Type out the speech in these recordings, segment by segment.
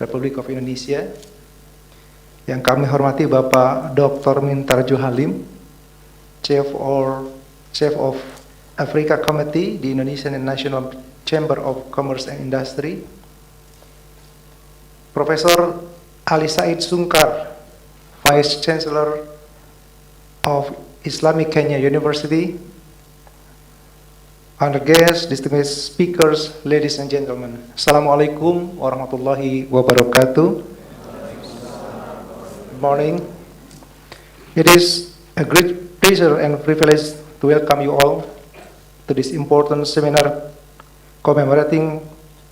Republik of Indonesia. Yang kami hormati Bapak Dr. Mintarjo Halim, Chief of Africa Committee di Indonesian National Chamber of Commerce and Industry. Profesor Ali Said Sungkar, Vice Chancellor of Islamic Kenya University. Honored guests, distinguished speakers, ladies and gentlemen. Assalamualaikum warahmatullahi wabarakatuh. Good morning. It is a great pleasure and privilege to welcome you all to this important seminar commemorating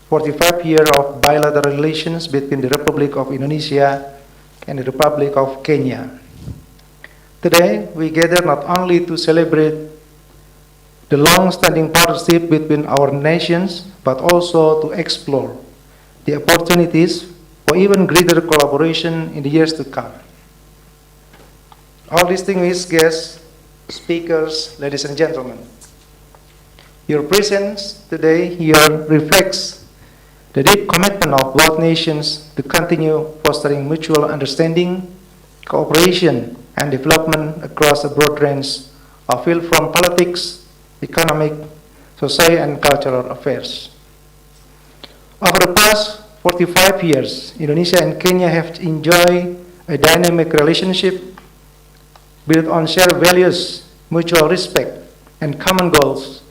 45 years of bilateral relations between the Republic of Indonesia and the Republic of Kenya. Today, we gather not only to celebrate the long-standing partnership between our nations, but also to explore the opportunities for even greater collaboration in the years to come. All distinguished guests, speakers, ladies and gentlemen, your presence today here reflects the deep commitment of both nations to continue fostering mutual understanding, cooperation, and development across a broad range of fields from politics, economic, social, and cultural affairs. Over the past 45 years, Indonesia and Kenya have enjoyed a dynamic relationship built on shared values, mutual respect, and common goals.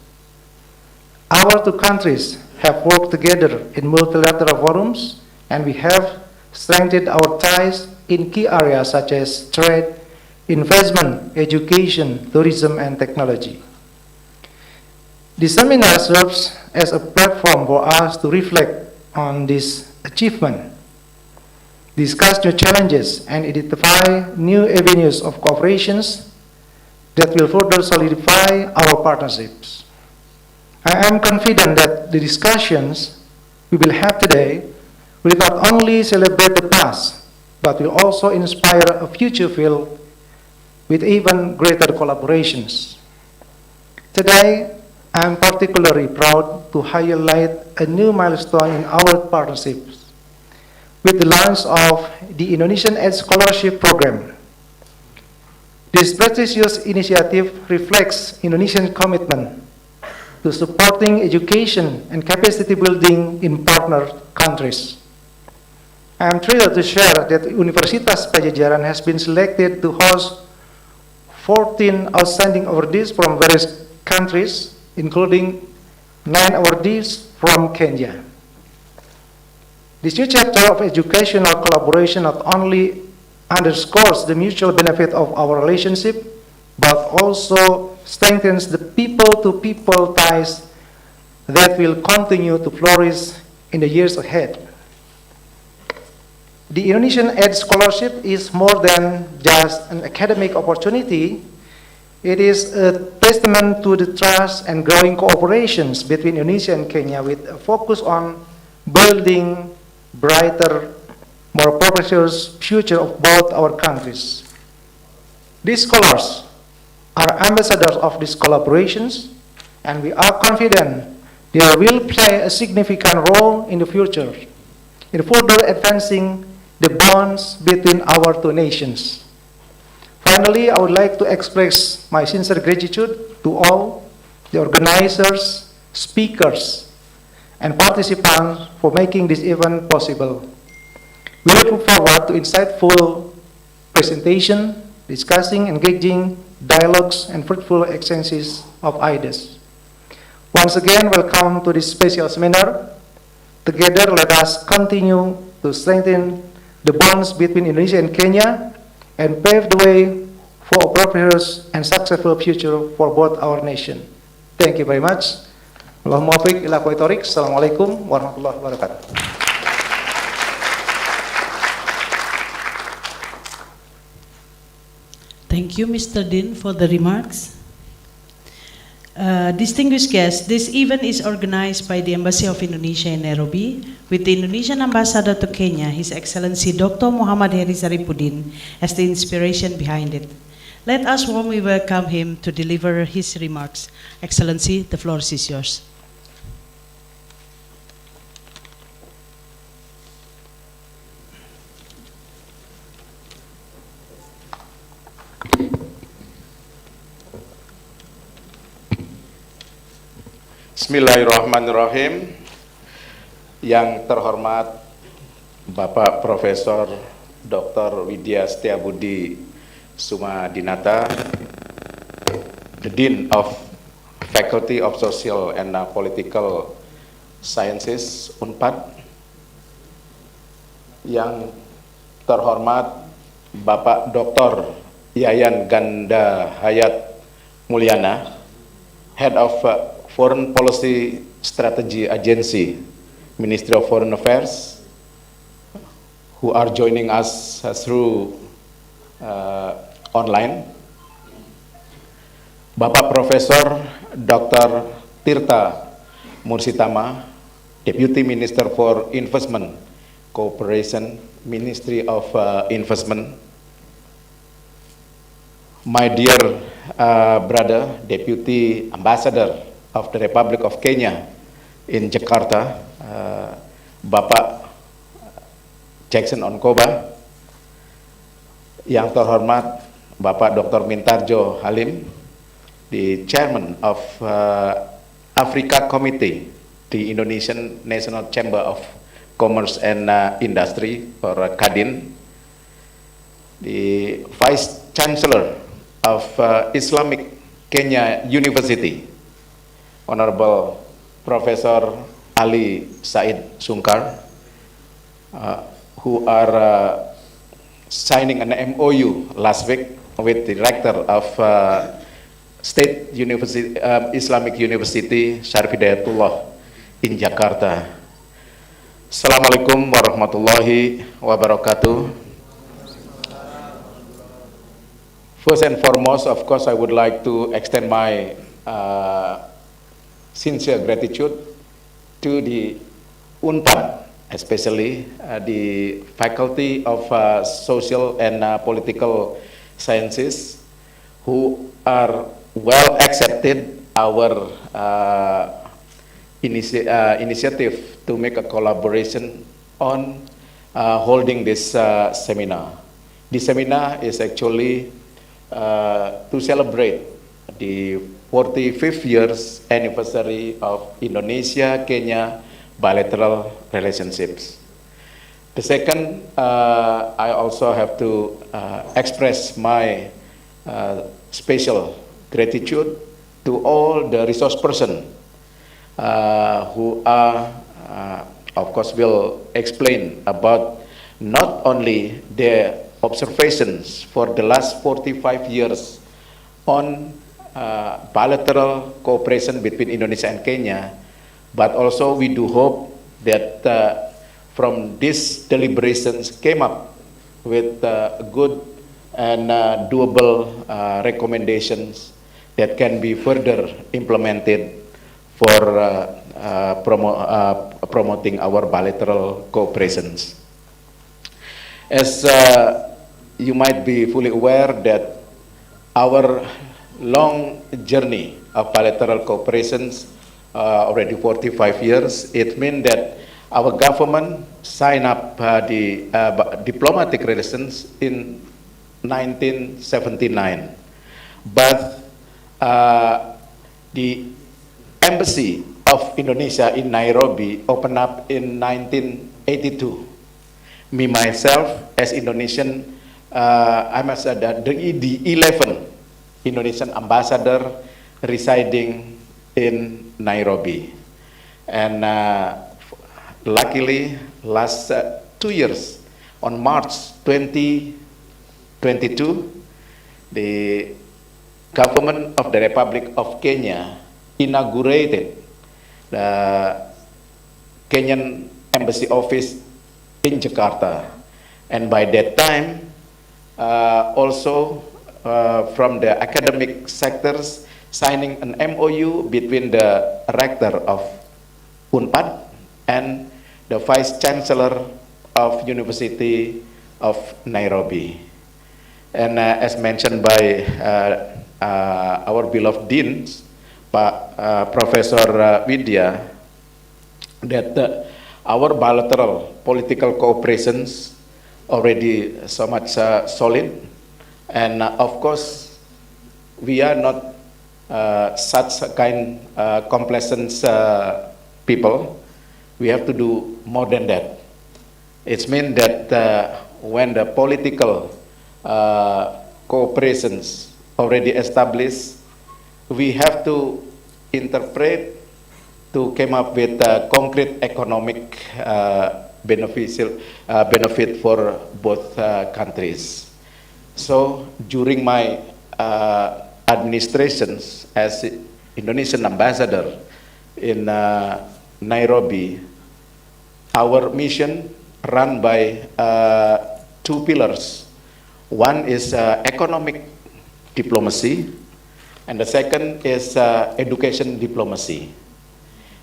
Our two countries have worked together in multilateral forums, and we have strengthened our ties in key areas such as trade, investment, education, tourism, and technology. The seminar serves as a platform for us to reflect on this achievement, discuss new challenges, and identify new avenues of cooperation that will further solidify our partnerships. I am confident that the discussions we will have today will not only celebrate the past, but will also inspire a future filled with even greater collaborations. Today, I am particularly proud to highlight a new milestone in our partnerships with the launch of the Indonesian Aid Scholarship Program. This prestigious initiative reflects Indonesian commitment to supporting education and capacity building in partner countries. I am thrilled to share that Universitas Pajajaran has been selected to host 14 outstanding awardees from various countries, including 9 awardees from Kenya. This new chapter of educational collaboration not only underscores the mutual benefit of our relationship, but also strengthens the people-to-people ties that will continue to flourish in the years ahead. The Indonesian Aid Scholarship is more than just an academic opportunity. It is a testament to the trust and growing cooperations between Indonesia and Kenya, with a focus on building brighter, more prosperous future of both our countries. These scholars are ambassadors of these collaborations, and we are confident they will play a significant role in the future in further advancing the bonds between our two nations. Finally, I would like to express my sincere gratitude to all the organizers, speakers, and participants for making this event possible. We look forward to insightful presentation, discussing, engaging, dialogues, and fruitful exchanges of ideas. Once again, welcome to this special seminar. Together, let us continue to strengthen the bonds between Indonesia and Kenya and pave the way for a prosperous and successful future for both our nation. Thank you very much. Allahumma muwaffiq ila aqwamit thoriq. Assalamualaikum warahmatullahi wabarakatuh. Thank you, Mr. Din, for the remarks. Distinguished guests, this event is organized by the Embassy of Indonesia in Nairobi with the Indonesian Ambassador to Kenya, His Excellency Dr. Muhammad Heri Saripudin, as the inspiration behind it. Let us warmly welcome him to deliver his remarks. Excellency, the floor is yours. Bismillahirrahmanirrahim. Yang terhormat Bapak Profesor Dr. Widya Setiabudi Sumadinata, the Dean of Faculty of Social and Political Sciences Unpad. Yang terhormat Bapak Dr. Yayan Ganda Hayat Mulyana, Head of Foreign Policy Strategy Agency, Ministry of Foreign Affairs, who are joining us through online. Bapak Profesor Dr. Tirta Mursitama, Deputy Minister for Investment, Cooperation, Ministry of Investment. My dear brother, Deputy Ambassador of the Republic of Kenya in Jakarta, Bapak Jackson Onkoba, yang terhormat Bapak Dr. Mintarjo Halim, the Chairman of Africa Committee, the Indonesian National Chamber of Commerce and Industry, or Kadin, the Vice Chancellor of Islamic Kenya University, Honorable Professor Ali Said Sungkar, who are signing an MOU last week with the Rector of State University, Islamic University, Syarif Hidayatullah in Jakarta. Assalamualaikum warahmatullahi wabarakatuh. First and foremost, of course, I would like to extend my sincere gratitude to the UNPAD, especially the Faculty of Social and Political Sciences, who are well accepted our initiative to make a collaboration on holding this seminar. The seminar is actually to celebrate the 45th years anniversary of Indonesia-Kenya bilateral relationships. The second, I also have to express my special gratitude to all the resource persons who are, of course, will explain about not only their observations for the last 45 years on bilateral cooperation between Indonesia and Kenya, but also we do hope that from these deliberations came up with good and doable recommendations that can be further implemented for promoting our bilateral cooperations. As you might be fully aware that our long journey of bilateral cooperations, already 45 years, it means that our government signed up the diplomatic relations in 1979. But the Embassy of Indonesia in Nairobi opened up in 1982. Me, myself, as Indonesian, I must say that the 11th Indonesian ambassador residing in Nairobi. And luckily, last 2 years, on March 2022, the government of the Republic of Kenya inaugurated the Kenyan Embassy Office in Jakarta. And by that time, also from the academic sectors, signing an MOU between the rector of UNPAD and the Vice Chancellor of University of Nairobi. And as mentioned by our beloved deans, Pak Professor Widya, that our bilateral political cooperations already so much solid, and of course we are not such a kind complacent people, we have to do more than that. It means that when the political cooperations already established, we have to interpret to come up with concrete economic benefit for both countries. So during my administrations as Indonesian ambassador in Nairobi, our mission run by two pillars. One is economic diplomacy, and the second is education diplomacy.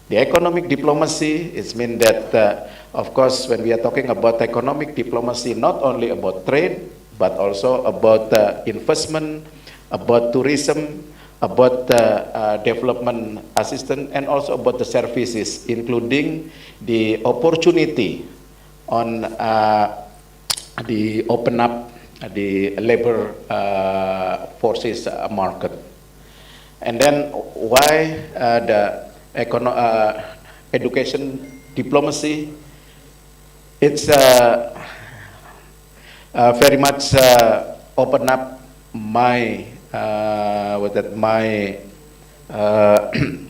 The economic diplomacy is mean that, of course, when we are talking about economic diplomacy, not only about trade, but also about investment, about tourism, about development assistance, and also about the services, including the opportunity on the open up the labor forces market. And then why the education diplomacy? It's very much open up my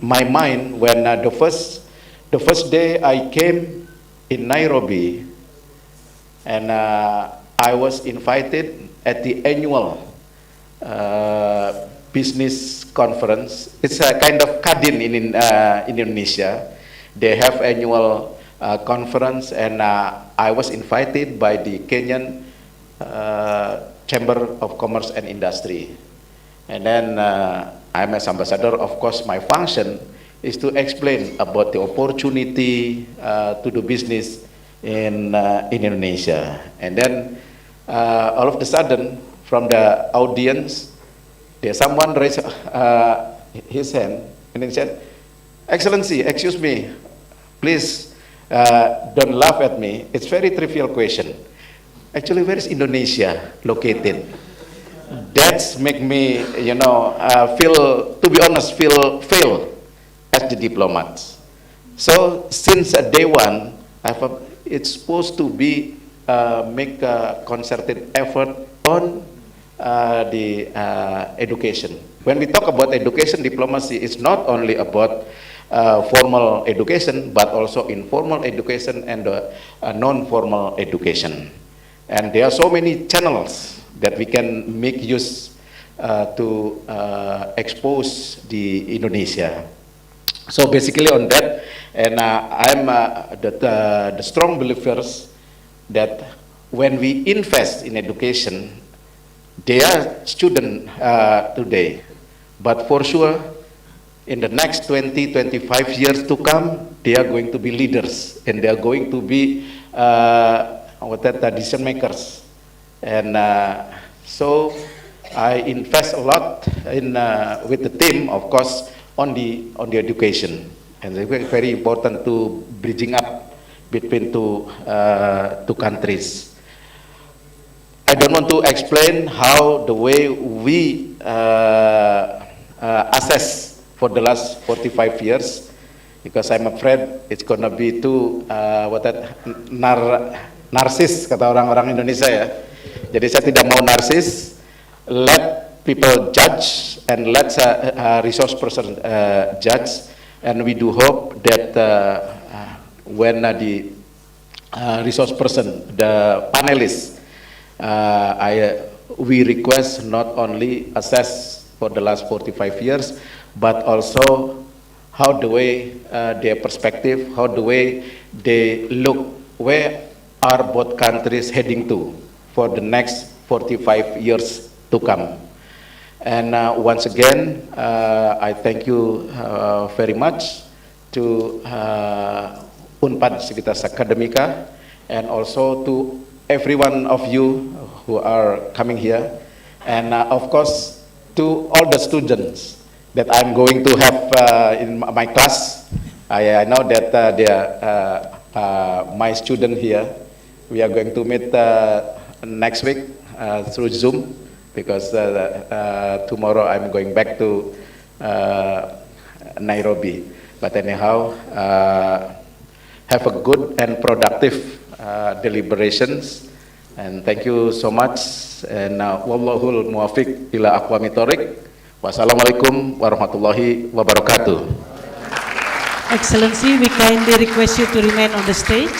my mind when the first day I came in Nairobi, and I was invited at the annual business conference. It's a kind of Kadin in Indonesia. They have annual conference, and I was invited by the Kenyan Chamber of Commerce and Industry. And then I'm as ambassador. Of course, my function is to explain about the opportunity to do business in Indonesia. And then all of a sudden, from the audience, there's someone raised his hand and he said, "Excellency, excuse me, please don't laugh at me. It's very trivial question. Actually, where is Indonesia located?" That's make me, feel, to be honest, fail as the diplomat. So since day one, it's supposed to be make a concerted effort on the education. When we talk about education diplomacy, it's not only about formal education, but also informal education and non-formal education. And there are so many channels that we can make use to expose the Indonesia. So basically on that, and I'm the strong believers that when we invest in education, they are students today, but for sure in the next 20-25 years to come, they are going to be leaders, and they are going to be decision makers. And so I invest a lot in with the team, of course, on the education, and it's very important to bridging up between two countries. I don't want to explain how the way we assess for the last 45 years, because I'm afraid it's gonna be too narsis, kata orang-orang Indonesia ya. Jadi saya tidak mau narsis. Let people judge and let resource person judge, and we do hope that when the resource person, the panelists, we request not only assess for the last 45 years, but also how the way their perspective, how the way they look, where are both countries heading to for the next 45 years to come. And once again, I thank you very much to Unpad Civitas Academica, and also to every one of you who are coming here, and of course to all the students that I'm going to have in my class. I know that they are my student here. We are going to meet next week through Zoom, because tomorrow I'm going back to Nairobi. But anyhow, have a good and productive deliberations. And thank you so much. And wallahul muwafiq ila aqwamit thoriq. Wassalamualaikum warahmatullahi wabarakatuh. Excellency, we kindly request you to remain on the stage.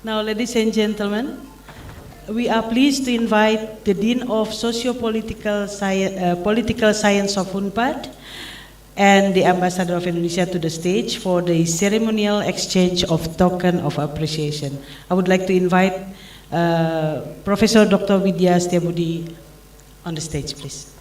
Now, ladies and gentlemen, we are pleased to invite the Dean of Socio-Political Political Science of UNPAD and the Ambassador of Indonesia to the stage for the ceremonial exchange of token of appreciation. I would like to invite Professor Dr. Widya Setiabudi on the stage, please.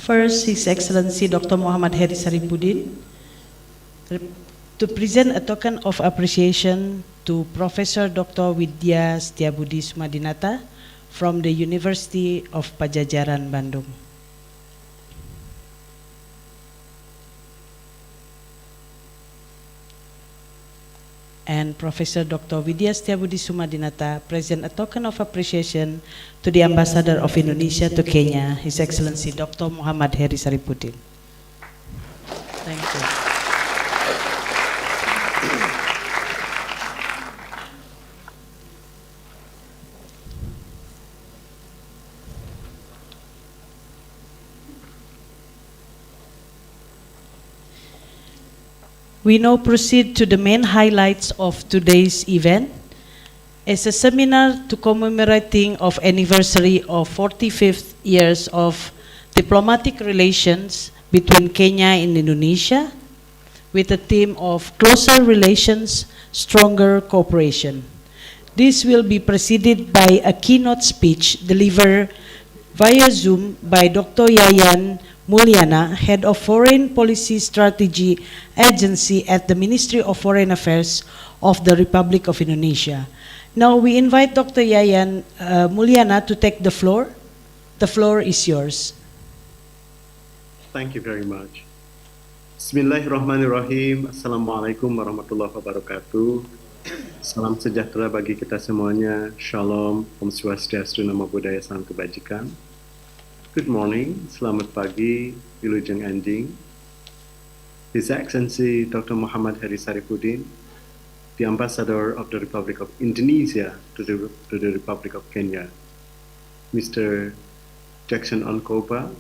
First, His Excellency Dr. Muhammad Heri Saripudin to present a token of appreciation to Professor Dr. Widya Setiabudi Sumadinata from the University of Pajajaran, Bandung. And Professor Dr. Widya Setiabudi Sumadinata present a token of appreciation to the Ambassador of Indonesia to Kenya, His Excellency Dr. Muhammad Heri Saripudin. Thank you. We now proceed to the main highlights of today's event. As a seminar to commemorating of anniversary of 45th years of diplomatic relations between Kenya and Indonesia, with the theme of closer relations, stronger cooperation. This will be preceded by a keynote speech delivered via Zoom by Dr. Yayan Mulyana, Head of Foreign Policy Strategy Agency at the Ministry of Foreign Affairs of the Republic of Indonesia. Now we invite Dr. Yayan Mulyana to take the floor. The floor is yours. Thank you very much. Bismillahirrahmanirrahim. Assalamualaikum warahmatullahi wabarakatuh. Salam sejahtera bagi kita semuanya. Shalom, Om Swastiastu, Namo Buddhaya, Salam Kebajikan. Good morning, selamat pagi, Wilujeng Anjing. His Excellency Dr. Muhammad Heri Saripudin, the Ambassador of the Republic of Indonesia to the Republic of Kenya. Mr. Jackson Onkoba,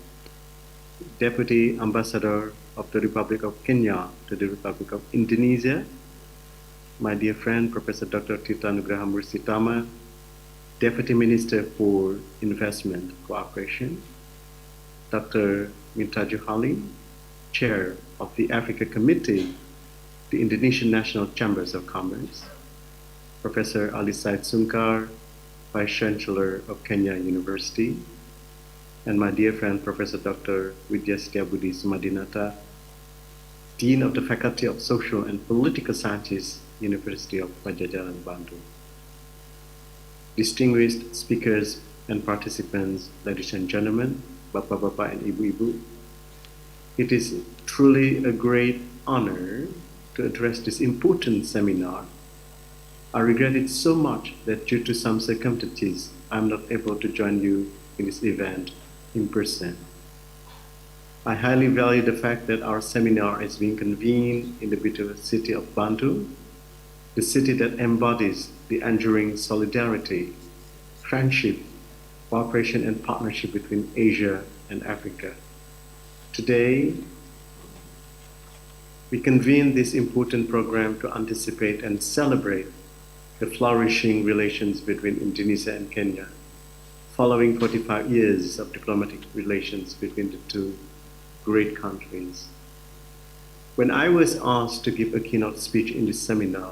Deputy Ambassador of the Republic of Kenya to the Republic of Indonesia. My dear friend, Professor Dr. Tirta Nugraha Mursitama, Deputy Minister for Investment Cooperation. Dr. Mintaju Halim, Chair of the Africa Committee, the Indonesian National Chambers of Commerce. Professor Ali Said Sunkar, Vice Chancellor of Kenya University. And my dear friend, Professor Dr. Widya Setiabudi Sumadinata, Dean of the Faculty of Social and Political Sciences, University of Pajajaran, Bandung. Distinguished speakers and participants, ladies and gentlemen, Bapak-bapak and Ibu-ibu, it is truly a great honor to address this important seminar. I regret it so much that due to some circumstances, I'm not able to join you in this event in person. I highly value the fact that our seminar is being convened in the beautiful city of Bandung, the city that embodies the enduring solidarity, friendship, cooperation and partnership between Asia and Africa. Today, we convene this important program to anticipate and celebrate the flourishing relations between Indonesia and Kenya, following 45 years of diplomatic relations between the two great countries. When I was asked to give a keynote speech in this seminar,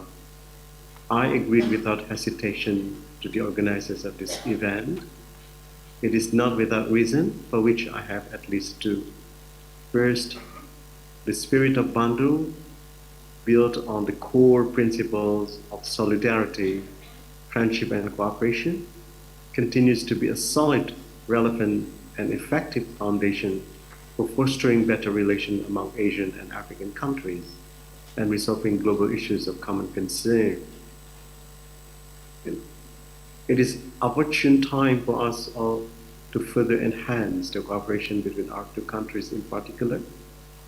I agreed without hesitation to the organizers of this event. It is not without reason, for which I have at least two. First, the spirit of Bandung, built on the core principles of solidarity, friendship, and cooperation, continues to be a solid, relevant, and effective foundation for fostering better relations among Asian and African countries and resolving global issues of common concern. It is opportune time for us all to further enhance the cooperation between our two countries in particular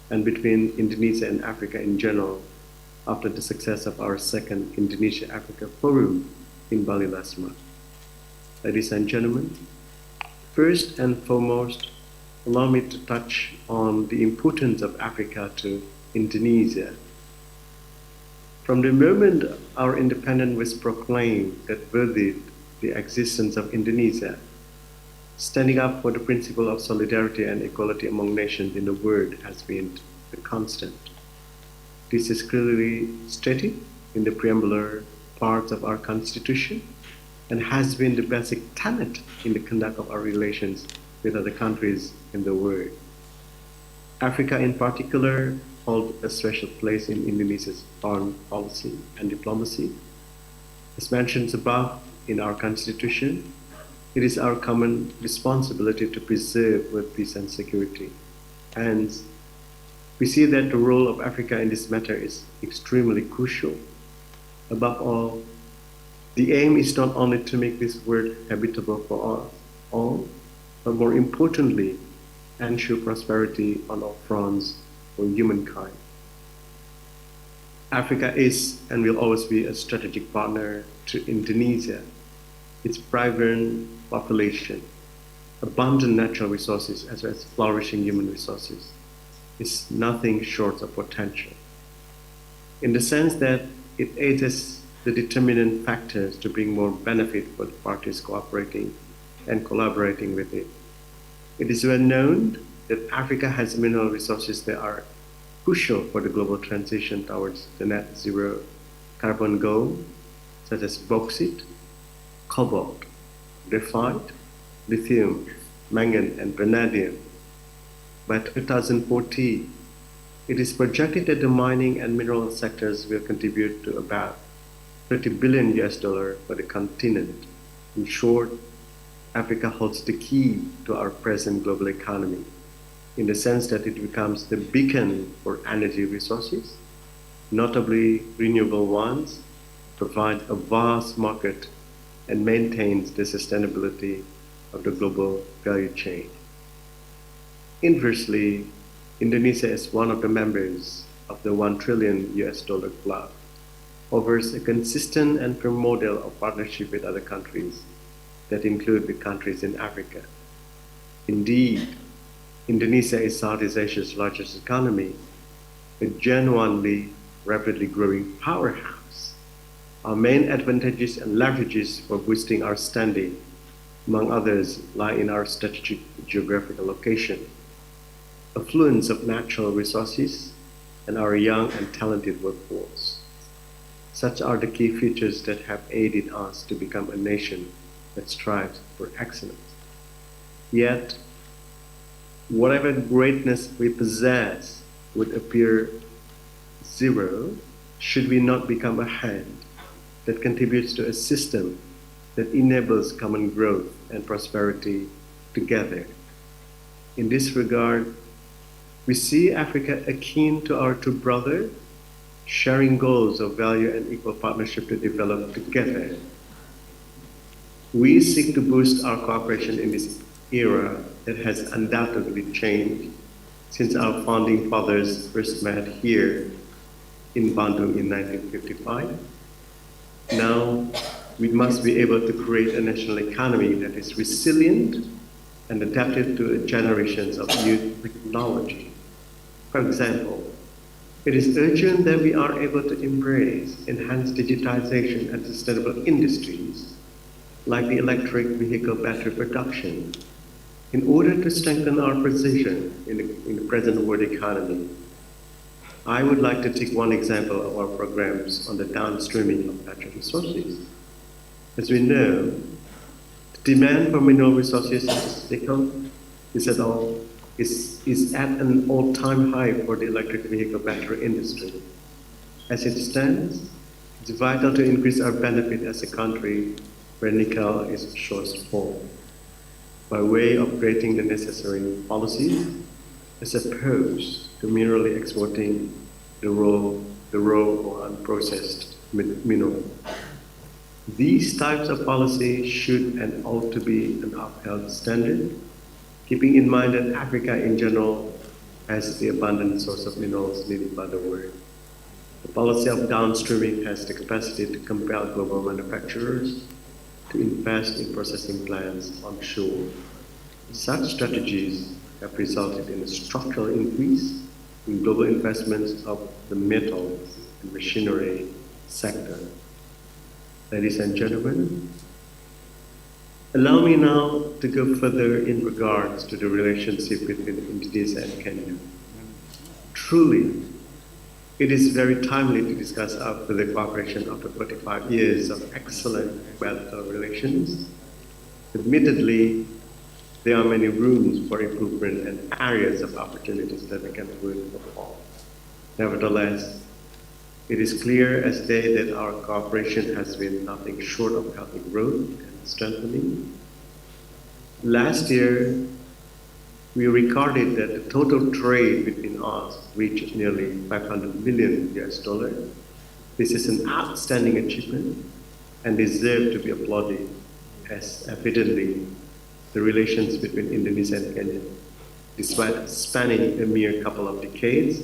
and between Indonesia and Africa in general after the success of our second Indonesia-Africa Forum in Bali last month. Ladies and gentlemen, first and foremost, allow me to touch on the importance of Africa to Indonesia. From the moment our independence was proclaimed that birthed the existence of Indonesia, standing up for the principle of solidarity and equality among nations in the world has been the constant. This is clearly stated in the preambular parts of our Constitution and has been the basic tenet in the conduct of our relations with other countries in the world. Africa in particular holds a special place in Indonesia's foreign policy and diplomacy. As mentioned above in our Constitution, it is our common responsibility to preserve world peace and security. Hence, we see that the role of Africa in this matter is extremely crucial. Above all, the aim is not only to make this world habitable for us all, but more importantly, ensure prosperity on all fronts for humankind. Africa is and will always be a strategic partner to Indonesia. Its vibrant population, abundant natural resources, as well as flourishing human resources, is nothing short of potential. In the sense that it aids the determinant factors to bring more benefit for the parties cooperating and collaborating with it. It is well known that Africa has mineral resources that are crucial for the global transition towards the net zero carbon goal, such as bauxite, cobalt, graphite, lithium, manganese, and vanadium. By 2040, it is projected that the mining and mineral sectors will contribute to about $30 billion for the continent. In short, Africa holds the key to our present global economy, in the sense that it becomes the beacon for energy resources, notably renewable ones, provides a vast market and maintains the sustainability of the global value chain. Inversely, Indonesia is one of the members of the $1 trillion club, offers a consistent and firm model of partnership with other countries that include the countries in Africa. Indeed, Indonesia is Southeast Asia's largest economy, a genuinely rapidly growing powerhouse. Our main advantages and leverages for boosting our standing, among others, lie in our strategic geographical location, affluence of natural resources, and our young and talented workforce. Such are the key features that have aided us to become a nation that strives for excellence. Yet, whatever greatness we possess would appear zero should we not become a hand that contributes to a system that enables common growth and prosperity together. In this regard, we see Africa akin to our two brothers, sharing goals of value and equal partnership to develop together. We seek to boost our cooperation in this era that has undoubtedly changed since our founding fathers first met here in Bandung in 1955. Now, we must be able to create a national economy that is resilient and adaptive to generations of new technology. For example, it is urgent that we are able to embrace enhanced digitization and sustainable industries, like the electric vehicle battery production, in order to strengthen our position in the present world economy. I would like to take one example of our programs on the downstreaming of natural resources. As we know, the demand for mineral resources such as nickel is at an all-time high for the electric vehicle battery industry. As it stands, it's vital to increase our benefit as a country where nickel is short supply by way of creating the necessary policies as opposed to merely exporting the raw or unprocessed mineral. These types of policies should and ought to be an upheld standard, keeping in mind that Africa in general has the abundant source of minerals needed by the world. The policy of downstreaming has the capacity to compel global manufacturers to invest in processing plants onshore. Such strategies have resulted in a structural increase in global investments of the metals and machinery sector. Ladies and gentlemen, allow me now to go further in regards to the relationship between Indonesia and Kenya. Truly, it is very timely to discuss our further cooperation after 45 years of excellent bilateral relations. Admittedly, there are many rooms for improvement and areas of opportunities that we can work upon. Nevertheless, it is clear as day that our cooperation has been nothing short of healthy growth and strengthening. Last year, we recorded that the total trade between us reached nearly $500 million. This is an outstanding achievement and deserves to be applauded, as evidently the relations between Indonesia and Kenya, despite spanning a mere couple of decades,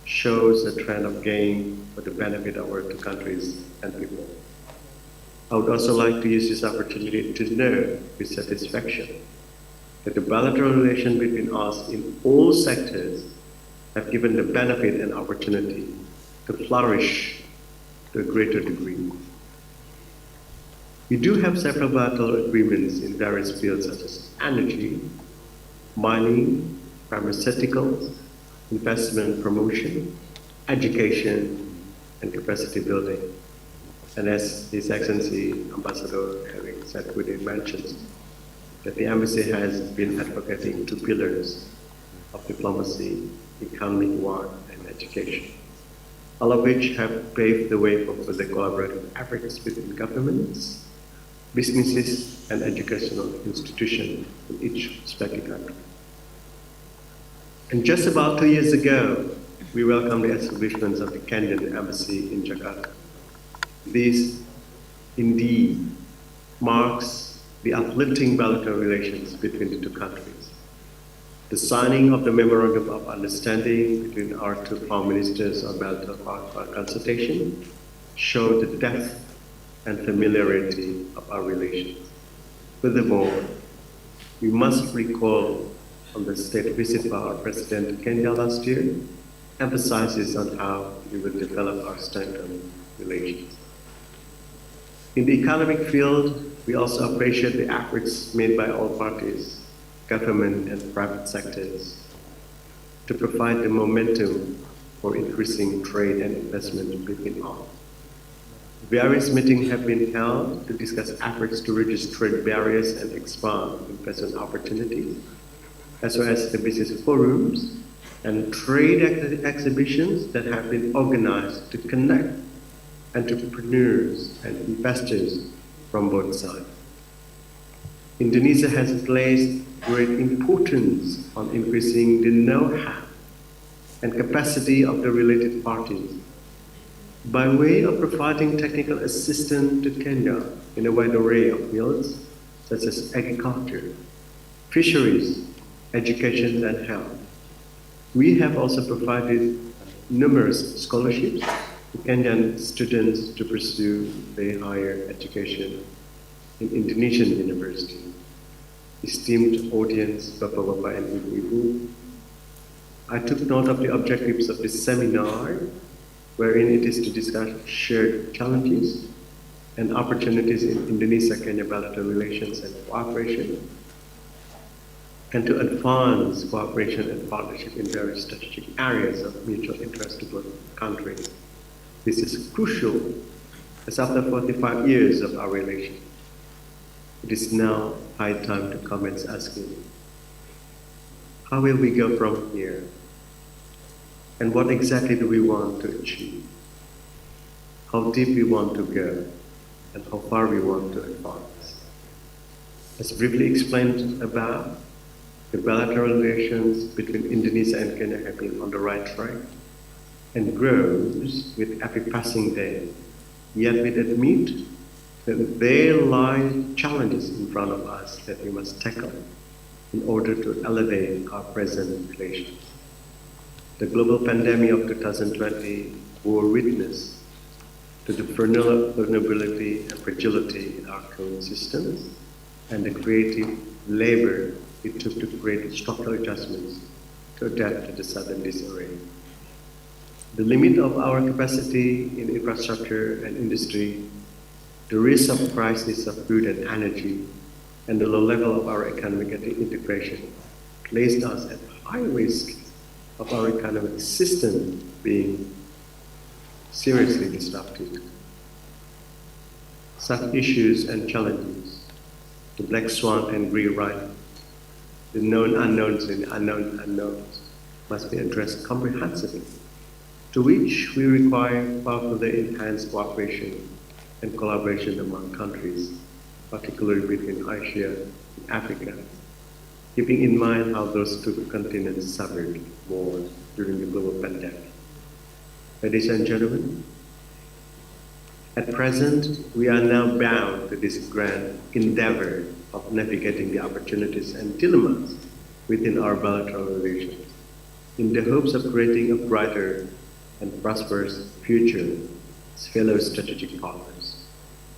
shows a trend of gain for the benefit of our two countries and people. I would also like to use this opportunity to note with satisfaction that the bilateral relations between us in all sectors have given the benefit and opportunity to flourish to a greater degree. We do have several bilateral agreements in various fields such as energy, mining, pharmaceuticals, investment promotion, education, and capacity building. And as His Excellency Ambassador Eric Sadwudi mentioned, that the embassy has been advocating two pillars of diplomacy, economic work, and education, all of which have paved the way for further collaborative efforts between governments, businesses, and educational institutions in each respective country. And just about 2 years ago, we welcomed the establishment of the Kenyan Embassy in Jakarta. This indeed marks the uplifting bilateral relations between the two countries. The signing of the Memorandum of Understanding between our two foreign ministers on bilateral consultation showed the depth and familiarity of our relations. Furthermore, we must recall on the state visit by our President to Kenya last year, emphasizes on how we will develop our strengthened relations. In the economic field, we also appreciate the efforts made by all parties, government and private sectors, to provide the momentum for increasing trade and investment between all. Various meetings have been held to discuss efforts to reduce trade barriers and expand investment opportunities, as well as the business forums and trade exhibitions that have been organized to connect entrepreneurs and investors from both sides. Indonesia has placed great importance on increasing the know-how and capacity of the related parties by way of providing technical assistance to Kenya in a wide array of fields such as agriculture, fisheries, education, and health. We have also provided numerous scholarships to Kenyan students to pursue their higher education in Indonesian universities. Esteemed audience, Bapak-Bapak and Ibu-Ibu, I took note of the objectives of this seminar, wherein it is to discuss shared challenges and opportunities in Indonesia-Kenya bilateral relations and cooperation, and to advance cooperation and partnership in various strategic areas of mutual interest to both countries. This is crucial, as after 45 years of our relations, it is now high time to commence asking, how will we go from here? And what exactly do we want to achieve? How deep we want to go, and how far we want to advance. As briefly explained above, the bilateral relations between Indonesia and Kenya have been on the right track and grows with every passing day. Yet we admit that there lie challenges in front of us that we must tackle in order to elevate our present relations. The global pandemic of 2020 bore witness to the vulnerability and fragility in our current systems and the creative labor it took to create structural adjustments to adapt to the sudden disarray. The limit of our capacity in infrastructure and industry, the risk of crisis of food and energy, and the low level of our economic integration placed us at high risk of our economic system being seriously disrupted. Such issues and challenges, the black swan and green rhino, the known unknowns and the unknown unknowns, must be addressed comprehensively, to which we require powerfully enhanced cooperation and collaboration among countries, particularly between Asia and Africa, keeping in mind how those two continents suffered more during the global pandemic. Ladies and gentlemen, at present, we are now bound to this grand endeavor of navigating the opportunities and dilemmas within our bilateral relations, in the hopes of creating a brighter and prosperous future as fellow strategic partners.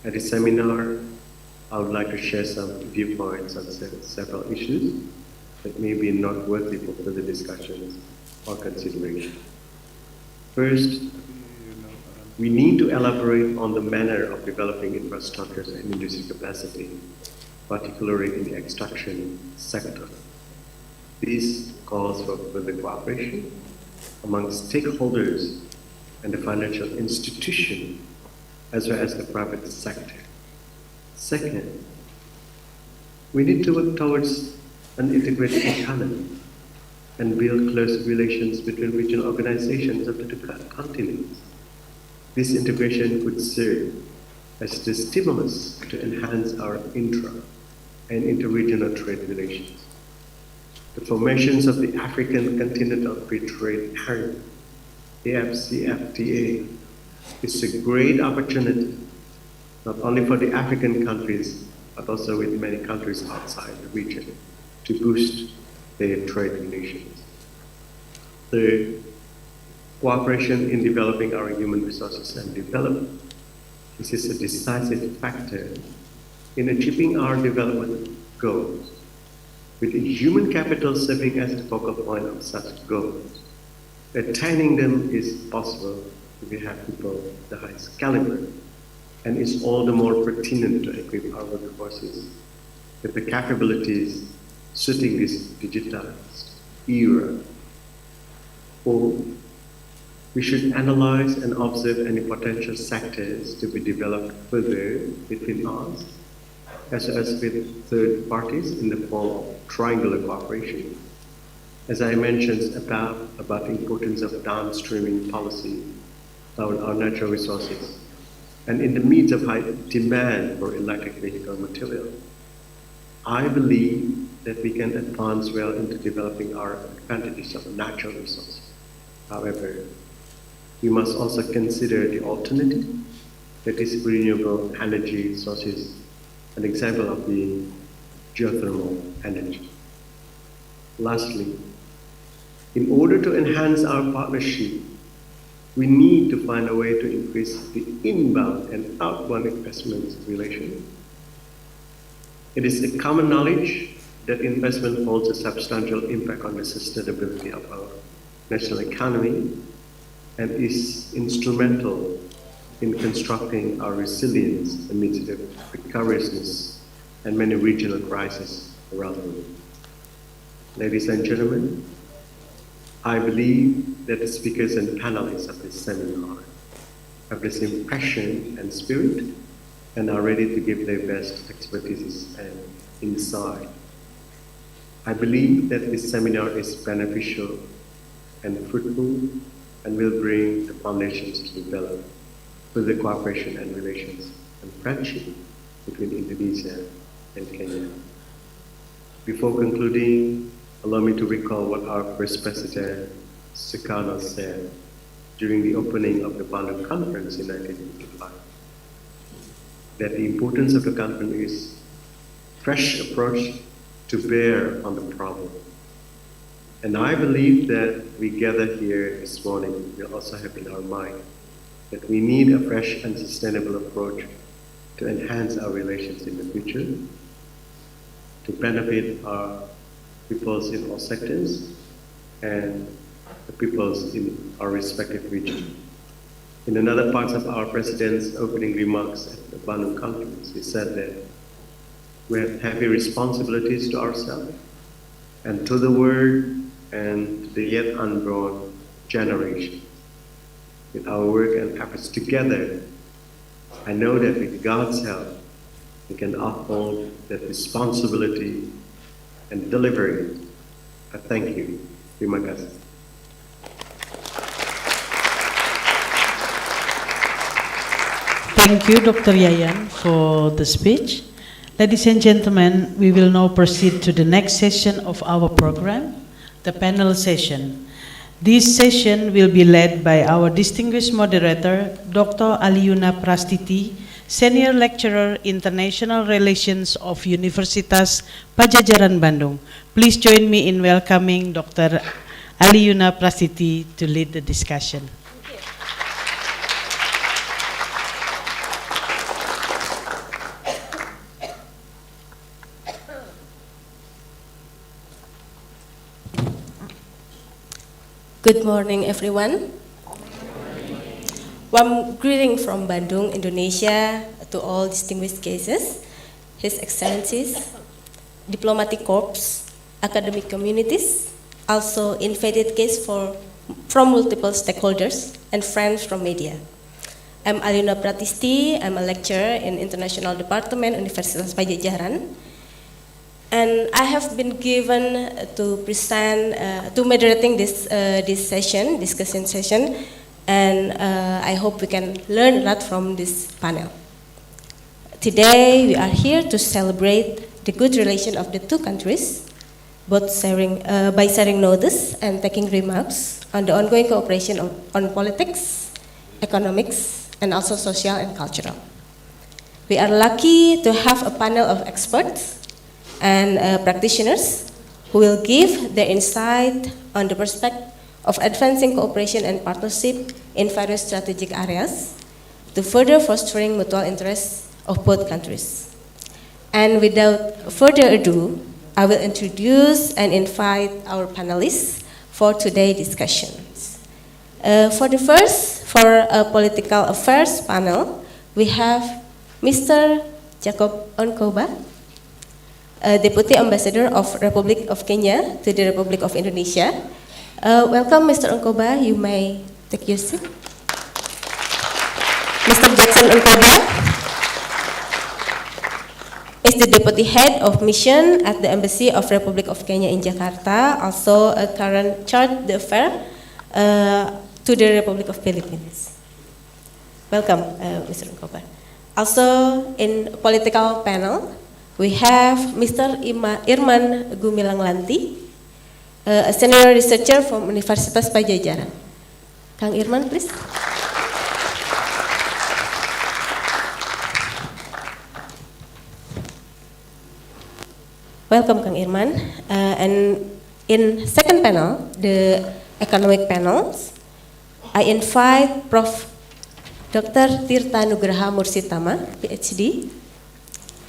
At this seminar, I would like to share some viewpoints on several issues that may be noteworthy for further discussions or consideration. First, we need to elaborate on the manner of developing infrastructures and industry capacity, particularly in the extraction sector. This calls for further cooperation among stakeholders and the financial institution, as well as the private sector. Second, we need to work towards an integrated economy and build close relations between regional organizations of the two continents. This integration could serve as the stimulus to enhance our intra and interregional trade relations. The formations of the African Continental Free Trade Area, AFCFTA, is a great opportunity, not only for the African countries, but also with many countries outside the region, to boost their trade relations. Third, cooperation in developing our human resources and development. This is a decisive factor in achieving our development goals, with the human capital serving as the focal point of such goals. Attaining them is possible if we have people of the highest caliber, and is all the more pertinent to equip our workforces with the capabilities suiting this digitized era. Fourth, we should analyze and observe any potential sectors to be developed further between us, as well as with third parties in the form of triangular cooperation. As I mentioned about the importance of downstreaming policy on our natural resources, and in the midst of high demand for electric vehicle material, I believe that we can advance well into developing our advantages of natural resources. However, we must also consider the alternative, that is renewable energy sources, an example of being geothermal energy. Lastly, in order to enhance our partnership, we need to find a way to increase the inbound and outbound investment relation. It is a common knowledge that investment holds a substantial impact on the sustainability of our national economy and is instrumental in constructing our resilience amidst the precariousness and many regional crises around the world. Ladies and gentlemen, I believe that the speakers and panelists of this seminar have the same passion and spirit and are ready to give their best expertise and insight. I believe that this seminar is beneficial and fruitful and will bring the foundations to develop further cooperation and relations and friendship between Indonesia and Kenya. Before concluding, allow me to recall what our first president, Sukarno, said during the opening of the Bandung Conference in 1955, that the importance of the conference is fresh approach to bear on the problem. And I believe that we gather here this morning, we also have in our mind that we need a fresh and sustainable approach to enhance our relations in the future, to benefit our peoples in all sectors and the peoples in our respective region. In another part of our President's opening remarks at the Bandung Conference, he said that we have heavy responsibilities to ourselves and to the world and to the yet unborn generation. With our work and efforts together, I know that with God's help, we can uphold that responsibility and deliver it. I thank you. Terima kasih. Thank you, Dr. Yayan, for the speech. Ladies and gentlemen, we will now proceed to the next session of our program, the panel session. This session will be led by our distinguished moderator, Dr. Aliuna Prastiti, Senior Lecturer, International Relations of Universitas Padjadjaran Bandung. Please join me in welcoming Dr. Aliuna Prastiti to lead the discussion. Good morning, everyone. Warm greeting from Bandung, Indonesia, to all distinguished guests, His Excellencies, diplomatic corps, academic communities, also invited guests from multiple stakeholders, and friends from media. I'm Aliuna Pratisti. I'm a lecturer in International Department, Universitas Padjadjaran. And I have been given to present, to moderating this discussion session, and I hope we can learn a lot from this panel. Today, we are here to celebrate the good relation of the two countries, both by sharing notice and taking remarks on the ongoing cooperation on politics, economics, and also social and cultural. We are lucky to have a panel of experts and practitioners who will give their insight on the prospect of advancing cooperation and partnership in various strategic areas to further fostering mutual interests of both countries. And without further ado, I will introduce and invite our panelists for today's discussions. For a political affairs panel, we have Mr. Jacob Onkoba, Deputy Ambassador of Republic of Kenya to the Republic of Indonesia. Welcome, Mr. Onkoba. You may take your seat. Mr. Jackson Onkoba is the Deputy Head of Mission at the Embassy of Republic of Kenya in Jakarta, also a current charge d'affaires to the Republic of Philippines. Welcome, Mr. Onkoba. Also, in political panel, we have Mr. Irman Gumilang Lanti, a senior researcher from Universitas Padjadjaran. Kang Irman, please. Welcome, Kang Irman. And in second panel, the economic panels, I invite Prof. Dr. Tirta Nugraha Mursitama, PhD,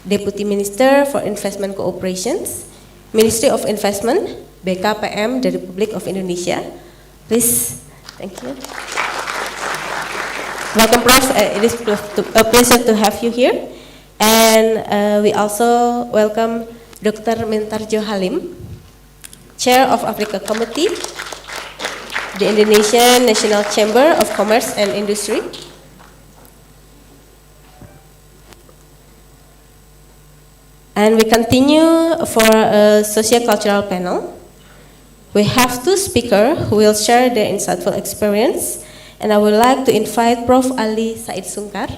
Deputy Minister for Investment Cooperations, Ministry of Investment, BKPM, the Republic of Indonesia. Please, thank you. Welcome, Prof. It is a pleasure to have you here. And we also welcome Dr. Mentarjo Halim, Chair of Africa Committee, the Indonesian National Chamber of Commerce and Industry. And we continue for a socio-cultural panel. We have two speakers who will share their insightful experience, and I would like to invite Prof. Ali Said Sungkar,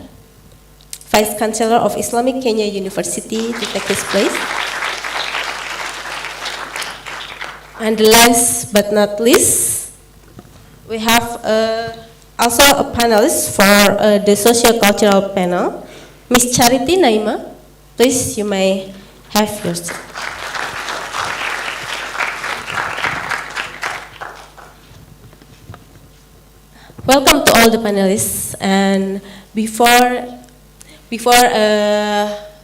Vice Chancellor of Islamic Kenya University, to take his place. And last but not least, we have also a panelist for the socio-cultural panel, Ms. Charity Naima. Please, you may have your seat. Welcome to all the panelists. And before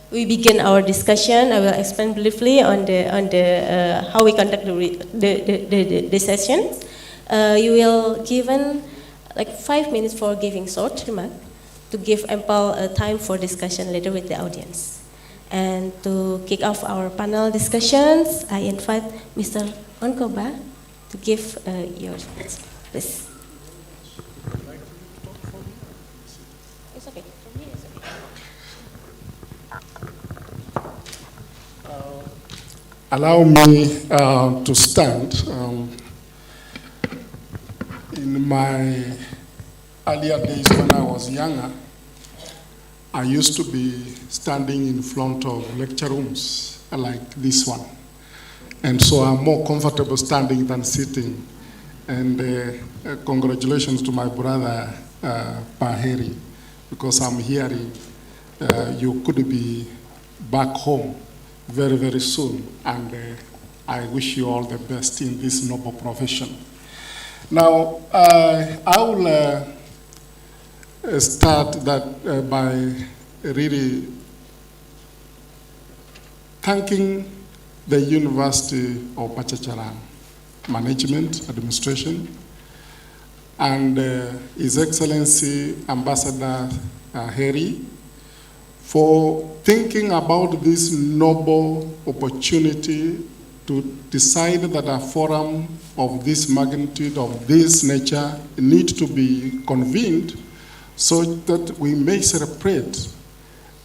we begin our discussion, I will explain briefly on the how we conduct the session. You will given like 5 minutes for giving short remark to give ample time for discussion later with the audience. And to kick off our panel discussions, I invite Mr. Onkoba to give your speech, please. It's okay. For me, it's okay. Allow me to stand. In my earlier days when I was younger, I used to be standing in front of lecture rooms like this one. And so I'm more comfortable standing than sitting. And congratulations to my brother, Paheri, because I'm hearing you could be back home very, very soon. And I wish you all the best in this noble profession. Now, I will start that by really thanking the University of Pachacharan Management Administration and His Excellency Ambassador Harry for thinking about this noble opportunity to decide that a forum of this magnitude, of this nature, need to be convened so that we may celebrate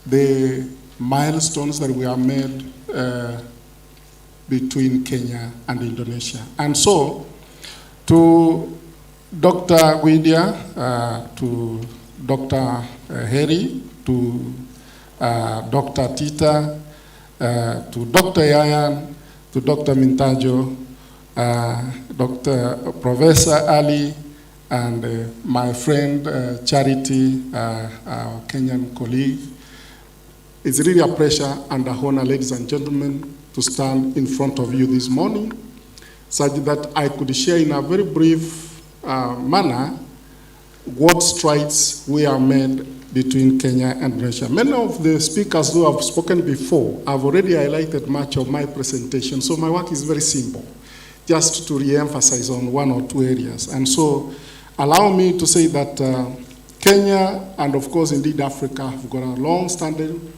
the milestones that we have made between Kenya and Indonesia. And so, to Dr. Widya, to Dr. Harry, to Dr. Tita, to Dr. Yayan, to Dr. Mintajo, Dr. Professor Ali, and my friend Charity, our Kenyan colleague. It's really a pleasure and a honor, ladies and gentlemen, to stand in front of you this morning, such that I could share in a very brief manner what strides we have made between Kenya and Indonesia. Many of the speakers who have spoken before have already highlighted much of my presentation, so my work is very simple, just to re-emphasize on one or two areas. And so allow me to say that Kenya and of course indeed Africa have got a long-standing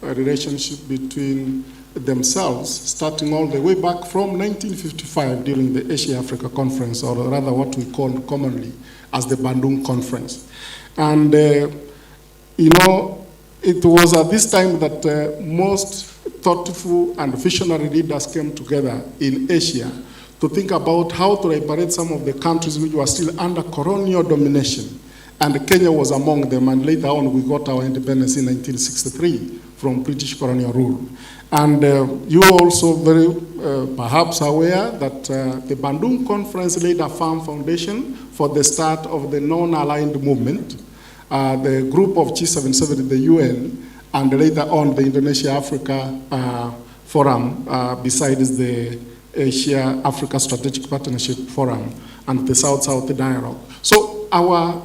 relationship between themselves, starting all the way back from 1955 during the Asia-Africa Conference, or rather what we call commonly as the Bandung Conference. And, you know, it was at this time that most thoughtful and visionary leaders came together in Asia to think about how to liberate some of the countries which were still under colonial domination. And Kenya was among them, and later on we got our independence in 1963 from British colonial rule. And you are also very perhaps aware that the Bandung Conference laid a firm foundation for the start of the non-aligned movement, the group of G77 in the UN, and later on the Indonesia-Africa Forum, besides the Asia-Africa Strategic Partnership Forum and the South-South Dialogue. So our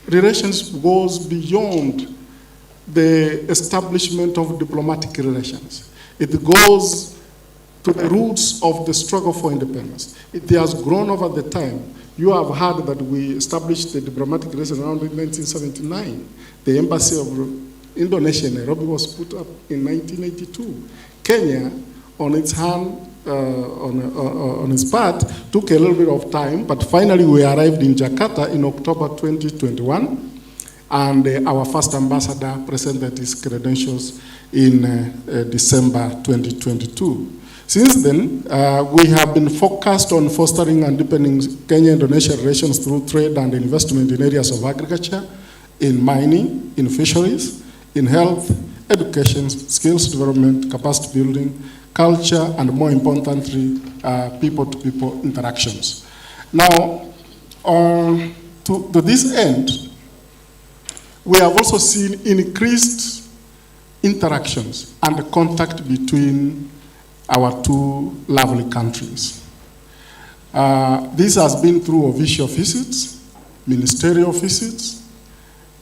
relations goes beyond the establishment of diplomatic relations. It goes to the roots of the struggle for independence. It has grown over the time. You have heard that we established the diplomatic relations around 1979. The embassy of Indonesia in Nairobi was put up in 1982. Kenya, on its hand, on its part, took a little bit of time, but finally we arrived in Jakarta in October 2021. and our first ambassador presented his credentials in December 2022. Since then, we have been focused on fostering and deepening Kenya-Indonesia relations through trade and investment in areas of agriculture, in mining, in fisheries, in health, education, skills development, capacity building, culture, and more importantly, people-to-people interactions. Now, to this end, we have also seen increased interactions and contact between our two lovely countries. This has been through official visits, ministerial visits,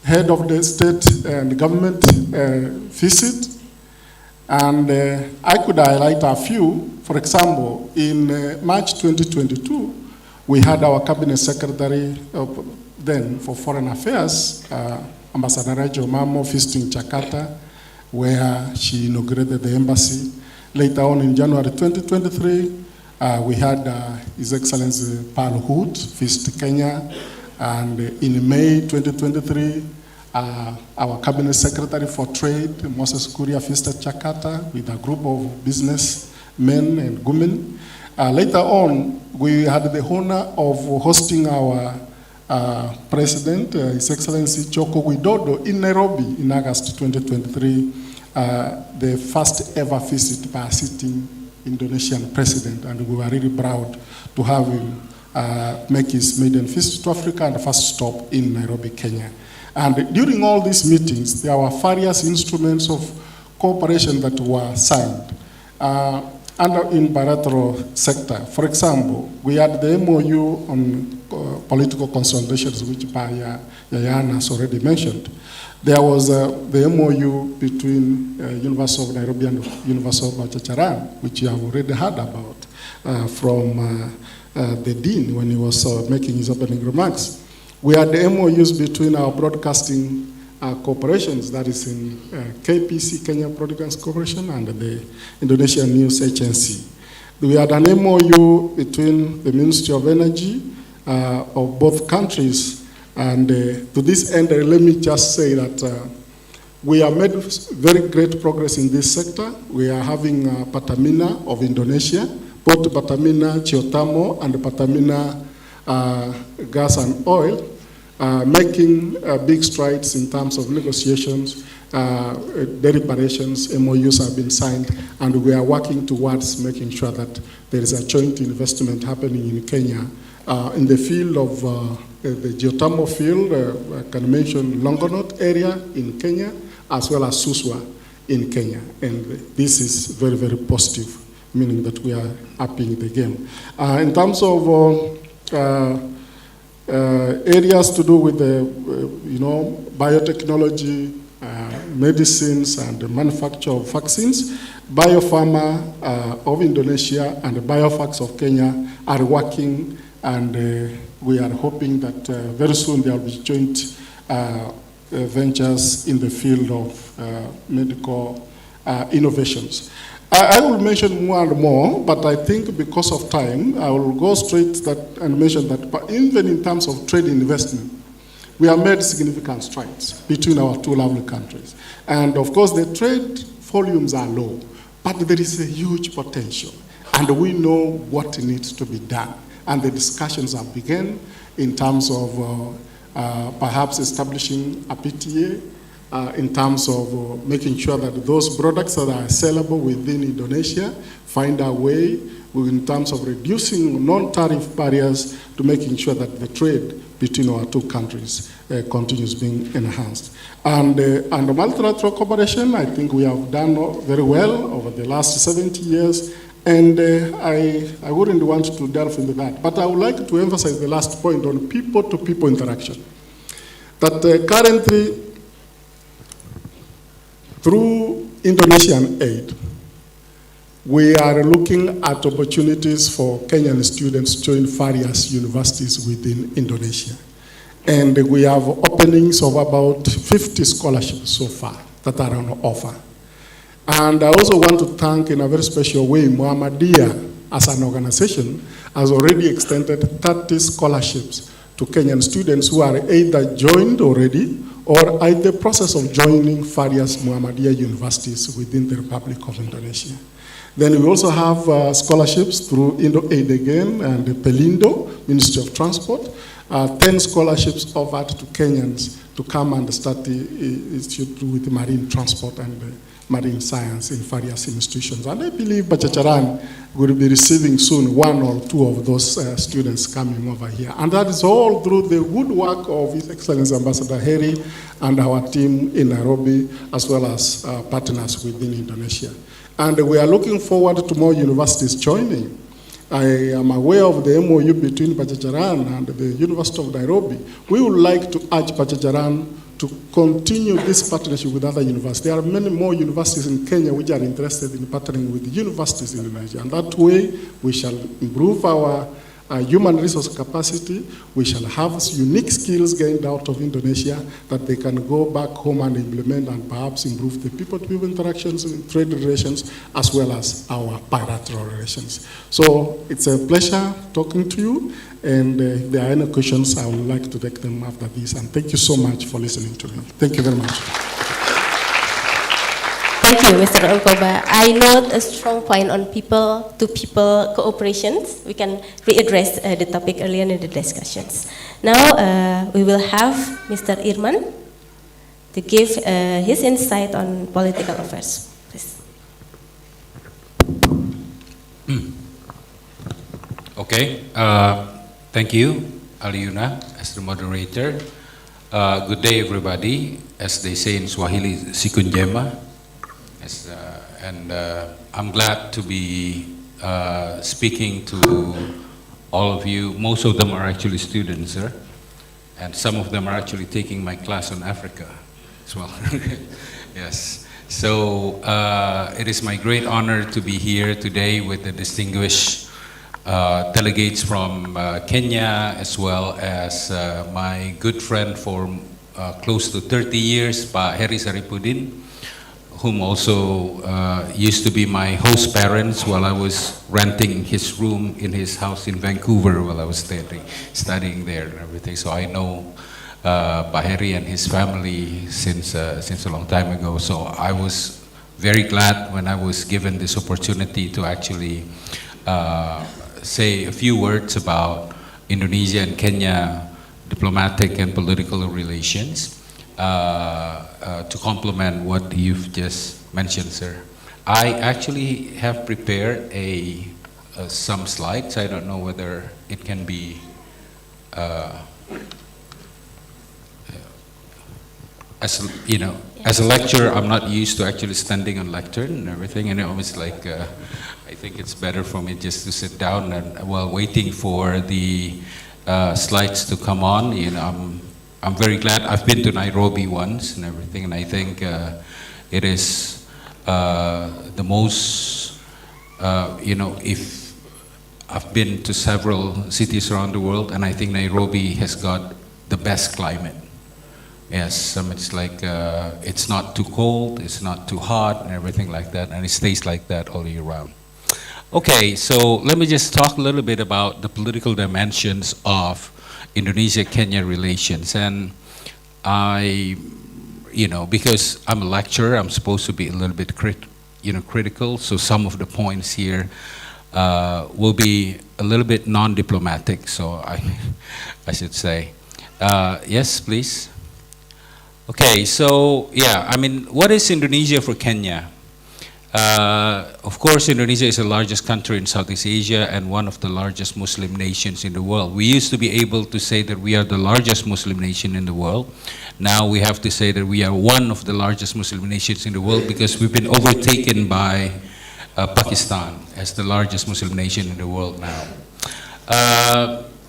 head of the state and government visit, and I could highlight a few. For example, in March 2022, we had our cabinet secretary then for foreign affairs, Ambassador Rachel Mamo, visiting Jakarta, where she inaugurated the embassy. Later on in January 2023, we had His Excellency Paul Hood visit Kenya, and in May 2023, our Cabinet Secretary for Trade, Moses Kuria, visited Jakarta with a group of businessmen and women. Later on, we had the honor of hosting our President, His Excellency Joko Widodo, in Nairobi in August 2023, the first ever visit by a sitting Indonesian president, and we were really proud to have him make his maiden visit to Africa and first stop in Nairobi, Kenya. And during all these meetings, there were various instruments of cooperation that were signed in bilateral sector. For example, we had the MOU on political consultations, which Yayana has already mentioned. There was the MOU between University of Nairobi and University of Bachacharan, which you have already heard about from the Dean when he was making his opening remarks. We had the MOUs between our broadcasting corporations, that is in KPC, Kenya Broadcasting Corporation, and the Indonesian News Agency. We had an MOU between the Ministry of Energy of both countries, and to this end, let me just say that we have made very great progress in this sector. We are having Pertamina of Indonesia, both Pertamina Geothermal and Pertamina Gas and Oil, making big strides in terms of negotiations, deliberations, MOUs have been signed, and we are working towards making sure that there is a joint investment happening in Kenya in the field of the geothermal field. I can mention Longonot area in Kenya, as well as Suswa in Kenya, and this is very, very positive, meaning that we are upping the game. In terms of areas to do with the, biotechnology, medicines, and the manufacture of vaccines, Biopharma of Indonesia and Biofax of Kenya are working, and we are hoping that very soon there will be joint ventures in the field of medical innovations. I will mention more and more, but I think because of time, I will go straight and mention that even in terms of trade investment, we have made significant strides between our two lovely countries. And of course, the trade volumes are low, but there is a huge potential, and we know what needs to be done. And the discussions have begun in terms of perhaps establishing a PTA, in terms of making sure that those products that are sellable within Indonesia find a way in terms of reducing non-tariff barriers to making sure that the trade between our two countries continues being enhanced. And multilateral cooperation, I think we have done very well over the last 70 years, and I wouldn't want to delve into that. But I would like to emphasize the last point on people-to-people interaction. That currently, through Indonesian aid, we are looking at opportunities for Kenyan students to join various universities within Indonesia. And we have openings of about 50 scholarships so far that are on offer. And I also want to thank in a very special way, Muhammadiyah as an organization has already extended 30 scholarships to Kenyan students who are either joined already or are in the process of joining various Muhammadiyah universities within the Republic of Indonesia. Then we also have scholarships through Indo-Aid again and the Pelindo, Ministry of Transport. 10 scholarships offered to Kenyans to come and study with marine transport and marine science in various institutions. And I believe Bachacharan will be receiving soon 1 or 2 of those students coming over here. And that is all through the good work of His Excellency Ambassador Heri and our team in Nairobi, as well as partners within Indonesia. And we are looking forward to more universities joining. I am aware of the MOU between Pachacharan and the University of Nairobi. We would like to urge Pachacharan to continue this partnership with other universities. There are many more universities in Kenya which are interested in partnering with universities in Indonesia. And that way, we shall improve our human resource capacity. We shall have unique skills gained out of Indonesia that they can go back home and implement and perhaps improve the people-to-people interactions, trade relations, as well as our bilateral relations. So it's a pleasure talking to you. And if there are any questions, I would like to take them after this. And thank you so much for listening to me. Thank you very much. Thank you, Mr. Onkoba. I note a strong point on people-to-people cooperation. We can readdress the topic earlier in the discussions. Now we will have Mr. Irman to give his insight on political affairs. Please. Okay. Thank you, Aliuna, as the moderator. Good day, everybody. As they say in Swahili, Siku Njema. I'm glad to be speaking to all of you. Most of them are actually students, sir, and some of them are actually taking my class on Africa as well. Yes. So it is my great honor to be here today with the distinguished delegates from Kenya, as well as my good friend for close to 30 years, Pa Heri Saripudin, whom also used to be my host parents while I was renting his room in his house in Vancouver while I was studying there and everything. So I know Baheri and his family since a long time ago. So I was very glad when I was given this opportunity to actually say a few words about Indonesia and Kenya diplomatic and political relations. To complement what you've just mentioned, sir. I actually have prepared some slides. I don't know whether it can be as you know, as a lecturer, I'm not used to actually standing on lectern and everything, and it was like I think it's better for me just to sit down and while waiting for the slides to come on. You know, I'm very glad. I've been to Nairobi once and everything, and I think it is the most, you know, if I've been to several cities around the world, and I think Nairobi has got the best climate. Yes, it's like, it's not too cold, it's not too hot, and everything like that, and it stays like that all year round. Okay, so let me just talk a little bit about the political dimensions of Indonesia-Kenya relations. And I, you know, because I'm a lecturer, I'm supposed to be a little bit critical, so some of the points here will be a little bit non-diplomatic, so I should say. Yes, please. Okay, so yeah, I mean, what is Indonesia for Kenya? Of course, Indonesia is the largest country in Southeast Asia and one of the largest Muslim nations in the world. We used to be able to say that we are the largest Muslim nation in the world. Now we have to say that we are one of the largest Muslim nations in the world because we've been overtaken by Pakistan as the largest Muslim nation in the world now.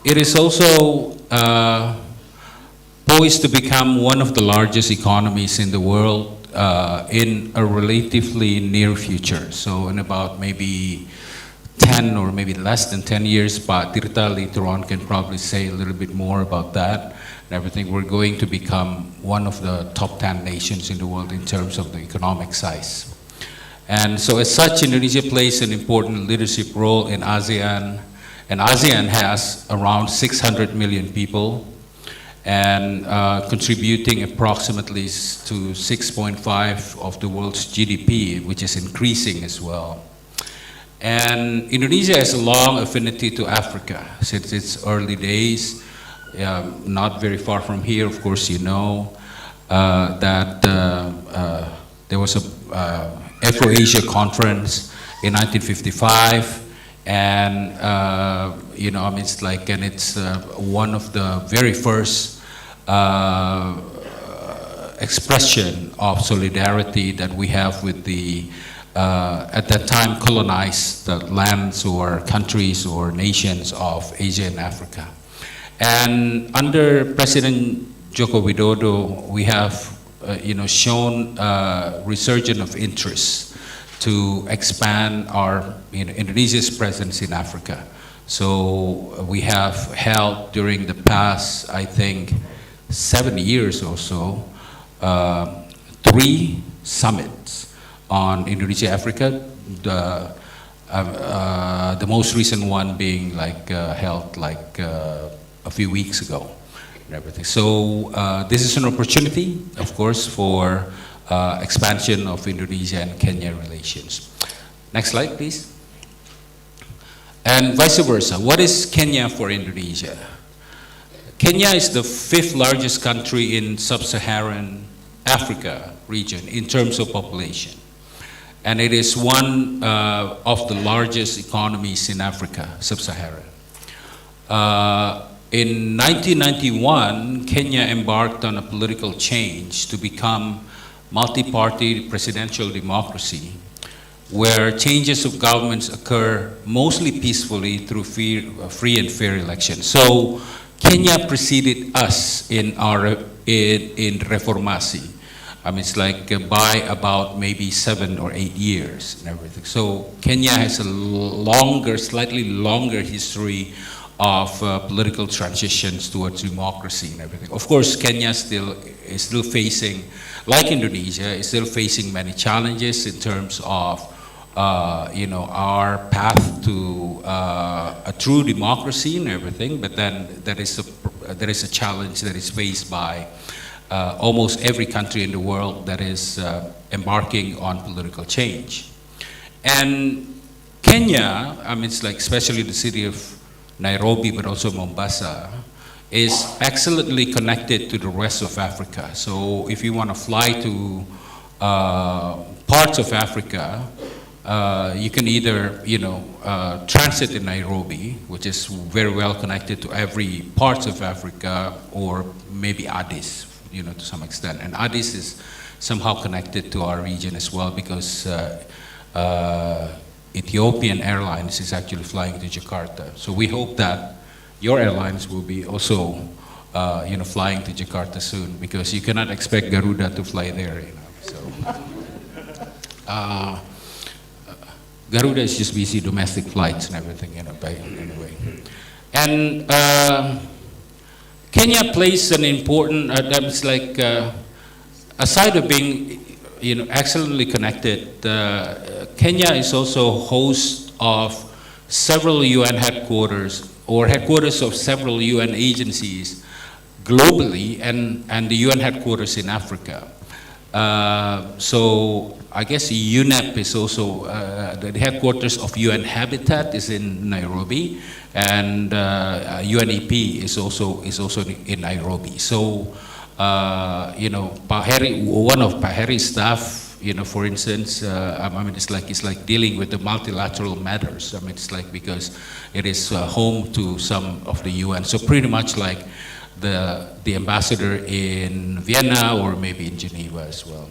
It is also poised to become one of the largest economies in the world in a relatively near future. So in about maybe 10 or maybe less than 10 years, but Tirta later on can probably say a little bit more about that and everything. We're going to become one of the top 10 nations in the world in terms of the economic size. And so as such, Indonesia plays an important leadership role in ASEAN, and ASEAN has around 600 million people. and contributing approximately to 6.5 of the world's GDP, which is increasing as well. And Indonesia has a long affinity to Africa since its early days. Not very far from here, of course, you know that there was a Afro-Asia conference in 1955, and you know, I mean, it's like, and it's one of the very first expression of solidarity that we have with the at that time colonized lands or countries or nations of Asia and Africa. And under President Joko Widodo, we have you know, shown resurgence of interest to expand our, you know, Indonesia's presence in Africa. So we have held during the past, I think, 7 years or so, 3 summits on Indonesia Africa. The most recent one being like held like a few weeks ago and everything. So this is an opportunity, of course, for expansion of Indonesia and Kenya relations. Next slide, please. And vice versa. What is Kenya for Indonesia? Kenya is the 5th largest country in sub-Saharan Africa region in terms of population. And it is one of the largest economies in Africa, sub-Saharan. In 1991, Kenya embarked on a political change to become multi-party presidential democracy, where changes of governments occur mostly peacefully through free and fair elections. So Kenya preceded us in reformasi. I mean, it's like by about maybe 7 or 8 years and everything. So Kenya has a longer, slightly longer history of political transitions towards democracy and everything. Of course, Kenya is still facing, like Indonesia, is still facing many challenges in terms of you know, our path to a true democracy and everything. But then there is a challenge that is faced by almost every country in the world that is embarking on political change. And Kenya, I mean, it's like especially the city of Nairobi, but also Mombasa, is excellently connected to the rest of Africa. So if you want to fly to parts of Africa, you can either, you know, transit in Nairobi, which is very well connected to every parts of Africa, or maybe Addis, you know, to some extent. And Addis is somehow connected to our region as well, because Ethiopian Airlines is actually flying to Jakarta. So we hope that your airlines will be also, you know, flying to Jakarta soon, because you cannot expect Garuda to fly there, you know. So Garuda is just busy domestic flights and everything, you know, anyway. And Kenya plays an important, that's like, aside of being, you know, excellently connected, Kenya is also host of several UN headquarters, or headquarters of several UN agencies globally, and the UN headquarters in Africa. So I guess UNEP is also, the headquarters of UN Habitat is in Nairobi, and UNEP is also in Nairobi. So you know, one of Paheri's staff, you know, for instance, I mean, it's like dealing with the multilateral matters. I mean, it's like, because it is home to some of the UN. So pretty much like the ambassador in Vienna, or maybe in Geneva as well.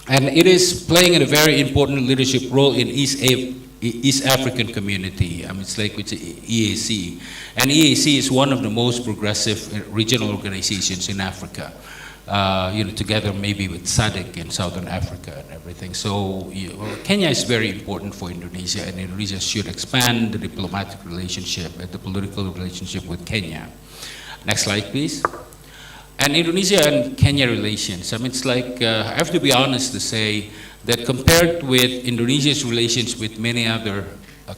And it is playing a very important leadership role in East African community. I mean, it's like with EAC. And EAC is one of the most progressive regional organizations in Africa. You know, together maybe with SADC in Southern Africa and everything. So Kenya is very important for Indonesia, and Indonesia should expand the diplomatic relationship and the political relationship with Kenya. Next slide, please. And Indonesia and Kenya relations, I mean, it's like, I have to be honest to say that compared with Indonesia's relations with many other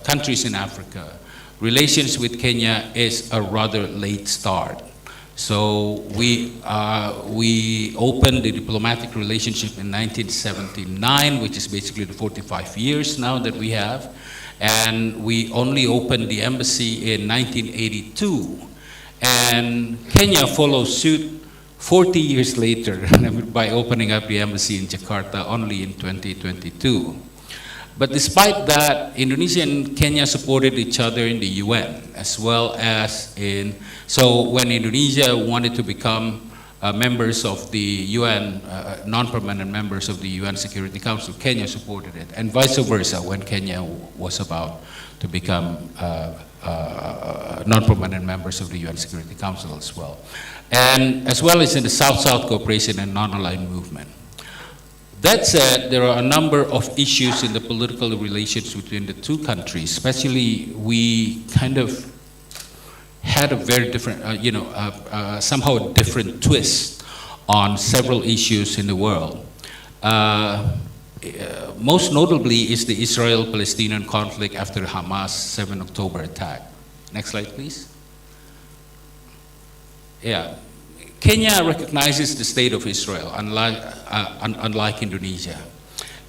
countries in Africa, relations with Kenya is a rather late start. So we opened the diplomatic relationship in 1979, which is basically the 45 years now that we have. And we only opened the embassy in 1982. And Kenya follows suit 40 years later by opening up the embassy in Jakarta only in 2022. But despite that, Indonesia and Kenya supported each other in the UN, as well as so when Indonesia wanted to become members of the UN, non-permanent members of the UN Security Council, Kenya supported it, and vice versa when Kenya was about to become non-permanent members of the UN Security Council as well. And as well as in the South-South cooperation and non-aligned movement. That said, there are a number of issues in the political relations between the two countries, especially we kind of had a very different, somehow a different twist on several issues in the world. Most notably is the Israel-Palestinian conflict after the Hamas 7 October attack. Next slide, please. Yeah. Kenya recognizes the state of Israel, unlike Indonesia,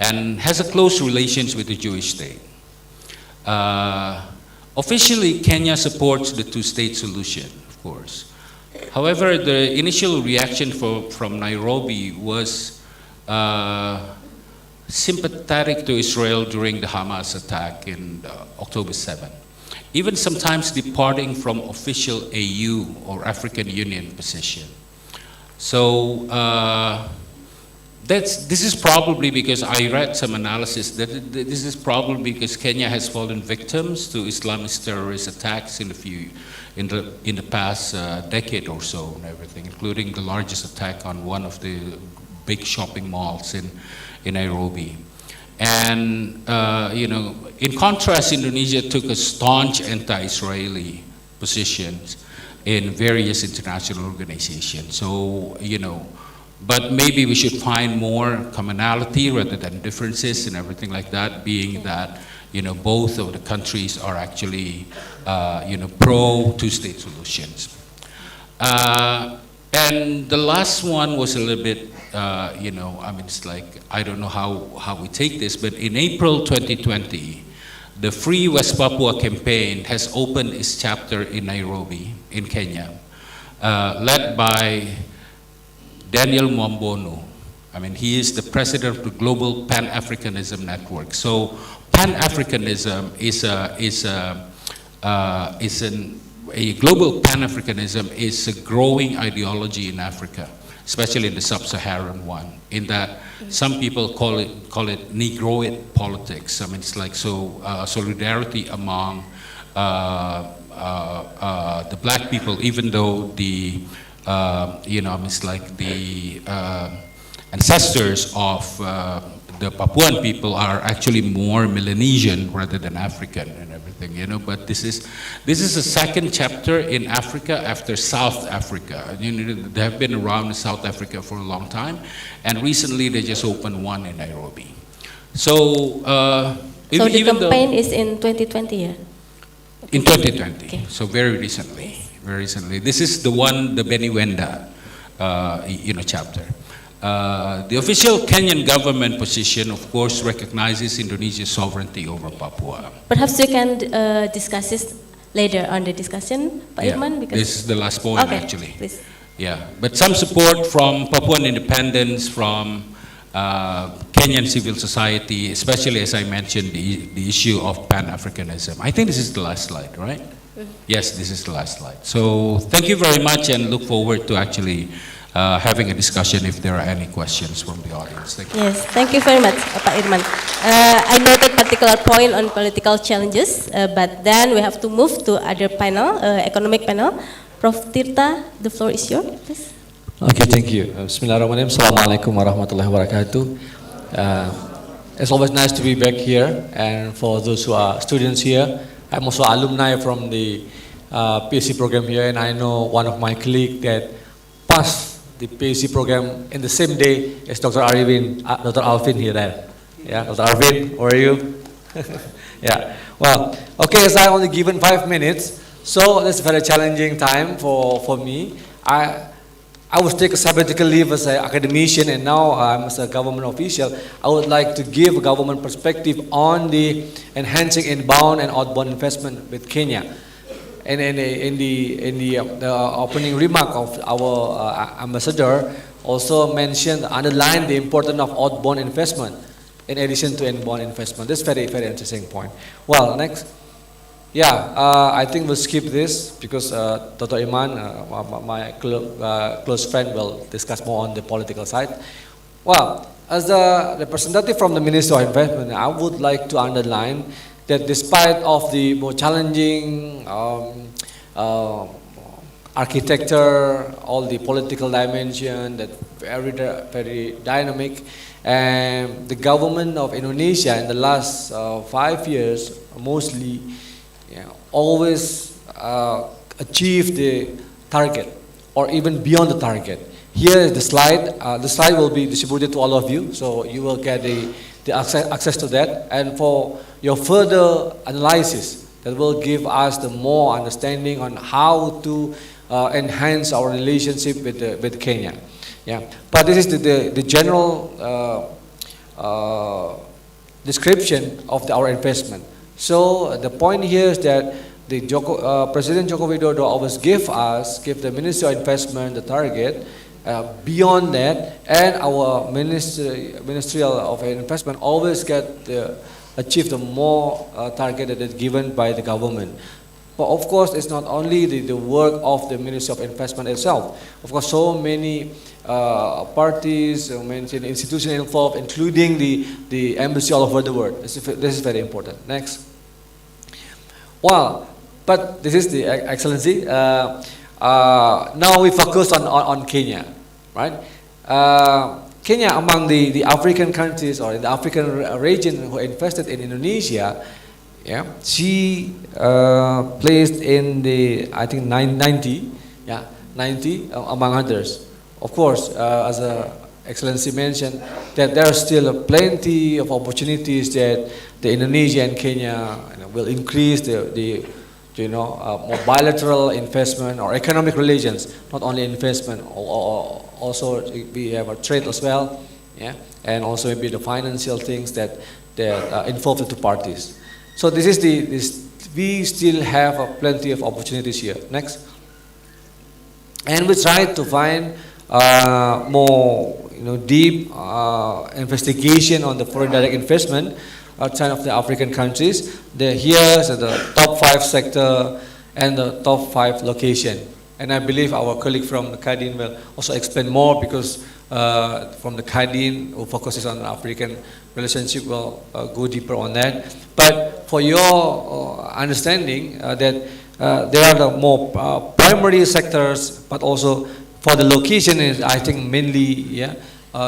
and has a close relations with the Jewish state. Officially, Kenya supports the two-state solution, of course. However, the initial reaction from Nairobi was sympathetic to Israel during the Hamas attack in October 7, even sometimes departing from official AU or African Union position. So this is probably because I read some analysis that this is probably because Kenya has fallen victims to Islamist terrorist attacks in the past decade or so and everything, including the largest attack on one of the big shopping malls in Nairobi. And in contrast, Indonesia took a staunch anti-Israeli positions in various international organizations. So, but maybe we should find more commonality rather than differences and everything like that, being that, both of the countries are actually, pro two-state solutions. And the last one was a little bit, it's like, I don't know how we take this, but in April 2020, the Free West Papua campaign has opened its chapter in Nairobi, in Kenya, led by Daniel Mwambono. He is the president of the Global Pan-Africanism Network. So Pan-Africanism a global Pan-Africanism is a growing ideology in Africa, especially in the sub-Saharan one, in that some people call it Negroid politics. it's like solidarity among the black people, even though the it's like the ancestors of the Papuan people are actually more Melanesian rather than African and everything, but this is a second chapter in Africa after South Africa. They have been around in South Africa for a long time, and recently they just opened one in Nairobi. So the campaign is in 2020, yeah? In 2020, okay. So very recently. This is the one, the Beniwenda, chapter. The official Kenyan government position, of course, recognizes Indonesia's sovereignty over Papua. Perhaps we can discuss this later on the discussion, Pak Irman. Because this is the last point, okay, actually. Please. Yeah, but some support from Papuan independence, from Kenyan civil society, especially as I mentioned, the issue of Pan-Africanism. I think this is the last slide, right? Yes, this is the last slide. So thank you very much, and look forward to actually having a discussion if there are any questions from the audience. Thank you. Yes, thank you very much, Pak Irman. I noted particular point on political challenges, but then we have to move to other panel, economic panel. Prof. Tirta, the floor is yours, please. Okay, thank you. Bismillahirrahmanirrahim. Assalamualaikum warahmatullahi wabarakatuh. It's always nice to be back here, and for those who are students here, I'm also alumni from the PhD program here, and I know one of my colleagues that passed the PhD program in the same day as Dr. Dr. Alvin here. Yeah, Dr. Alvin, how are you? Yeah. Well, okay, as I only given 5 minutes, so that's a very challenging time for me. I was take a sabbatical leave as an academician, and now I'm as a government official. I would like to give a government perspective on the enhancing inbound and outbound investment with Kenya. And in the opening remark of our ambassador, also mentioned, underlined the importance of outbound investment in addition to inbound investment. That's very, very interesting point. Well, next. Yeah, I think we'll skip this because Dr. Iman, my close friend, will discuss more on the political side. Well, as a representative from the Ministry of Investment, I would like to underline that despite of the more challenging architecture, all the political dimension, that very dynamic, and the government of Indonesia in the last 5 years mostly always achieve the target or even beyond the target. Here is the slide. The slide will be distributed to all of you, so you will get the access to that. And for your further analysis, that will give us the more understanding on how to enhance our relationship with Kenya. Yeah, but this is the general description of our investment. So the point here is that President Joko Widodo always give the Ministry of Investment the target. Beyond that, and our Ministerial of Investment always achieve the more target that is given by the government. But of course, it's not only the work of the Ministry of Investment itself. Of course, so many parties, many institutions involved, including the embassy all over the world. This is very important. Next. Well, but this is the Excellency. Now we focus on Kenya, right? Kenya, among the African countries or in the African region who invested in Indonesia, yeah, she placed in the, I think, 90 among others. Of course, as Excellency mentioned, that there are still plenty of opportunities that the Indonesia and Kenya will increase the more bilateral investment or economic relations, not only investment, or also we have a trade as well, yeah, and also maybe the financial things that involve the two parties. So this is we still have plenty of opportunities here. Next, and we try to find more deep investigation on the foreign direct investment outside of the African countries. Here is the top 5 sector and the top 5 location. And I believe our colleague from the Kadin will also explain more, because from the Kadin, who focuses on African relationship, will go deeper on that. But for your understanding, that there are the more primary sectors, but also for the location is, I think, mainly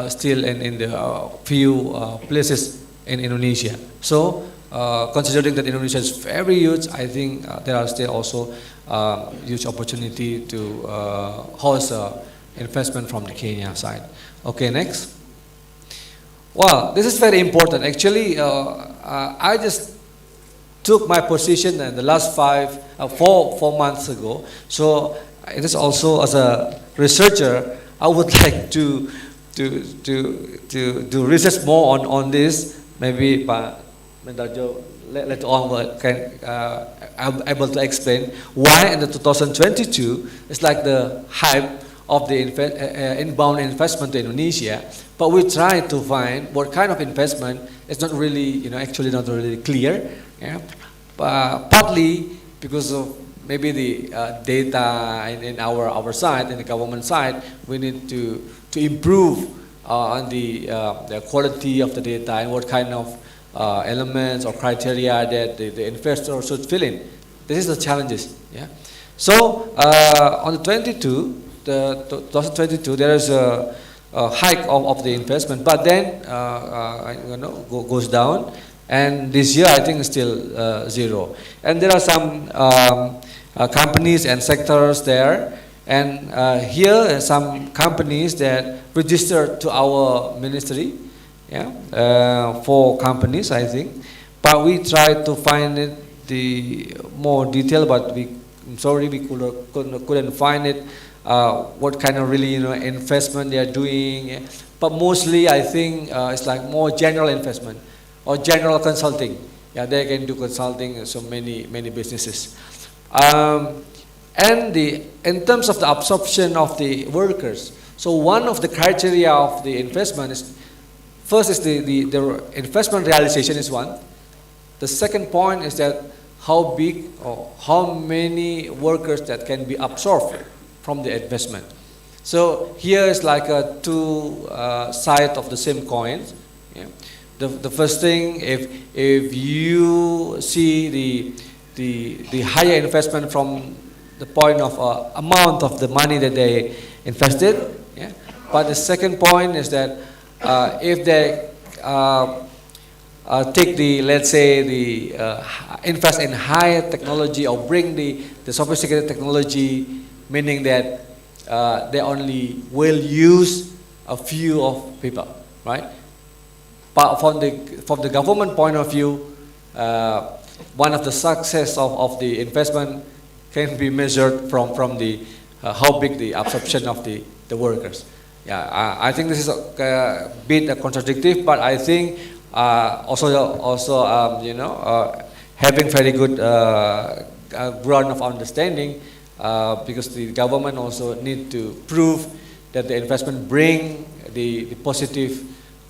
still in the few places in Indonesia. So considering that Indonesia is very huge, I think there are still also huge opportunity to host investment from the Kenya side. Okay, next. Well, this is very important. Actually, I just took my position in the last 4 months ago. So it is also, as a researcher, I would like to do research more on this. Maybe Pak Mendarjo later on can able to explain why in the 2022 it's like the hype of the inbound investment to Indonesia, but we try to find what kind of investment is not really, actually not really clear. Yeah, partly because of maybe the data in our side, in the government side, we need to improve on the quality of the data and what kind of elements or criteria that the investor should fill in. This is the challenges. Yeah. So on the 2022, there is a hike of the investment, but then goes down, and this year I think it's still zero. And there are some companies and sectors there. And here are some companies that registered to our ministry, for companies, I think. But we tried to find it the more detail, but I'm sorry we couldn't find it what kind of really investment they are doing. Yeah. But mostly, I think it's like more general investment or general consulting. Yeah, they can do consulting in so many businesses. And in terms of the absorption of the workers, so one of the criteria of the investment is, first is the investment realization is one. The second point is that how big or how many workers that can be absorbed from the investment. So here is like a two sides of the same coin. Yeah. The first thing, if you see the higher investment from the point of amount of the money that they invested, yeah. But the second point is that if they take let's say invest in higher technology or bring the sophisticated technology, meaning that they only will use a few of people, right? But from the government point of view, one of the success of the investment can be measured from the how big the absorption of the workers. Yeah, I think this is a bit contradictory, but I think also having very good ground of understanding, because the government also need to prove that the investment bring the positive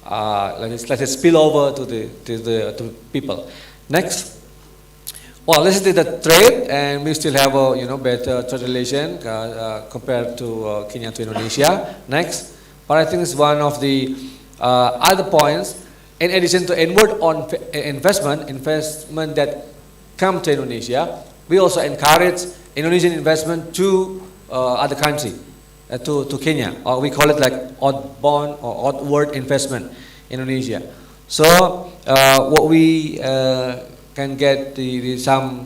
let's say spillover to people. Next. Well, this is the trade, and we still have a better trade relation compared to Kenya to Indonesia. Next, but I think it's one of the other points. In addition to inward on investment that come to Indonesia, we also encourage Indonesian investment to other country, to Kenya, or we call it like outbound or outward investment in Indonesia. So what we can get some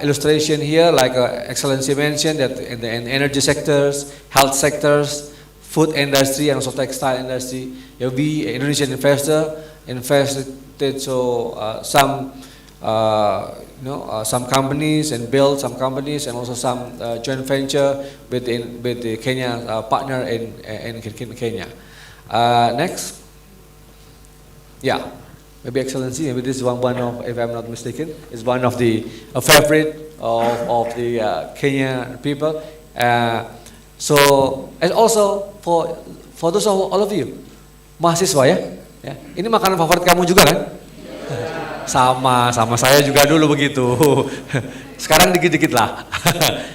illustration here, like Excellency mentioned that in the energy sectors, health sectors, food industry, and also textile industry, we Indonesian investor invested some companies and build some companies, and also some joint venture with the Kenya partner in Kenya. Next, yeah. Maybe Excellency, maybe this is one of, if I'm not mistaken, is one of the favorite of the Kenyan people. So, and also for those of all of you, mahasiswa ya, ini makanan favorit kamu juga kan? Sama saya juga dulu begitu. Sekarang dikit-dikit lah.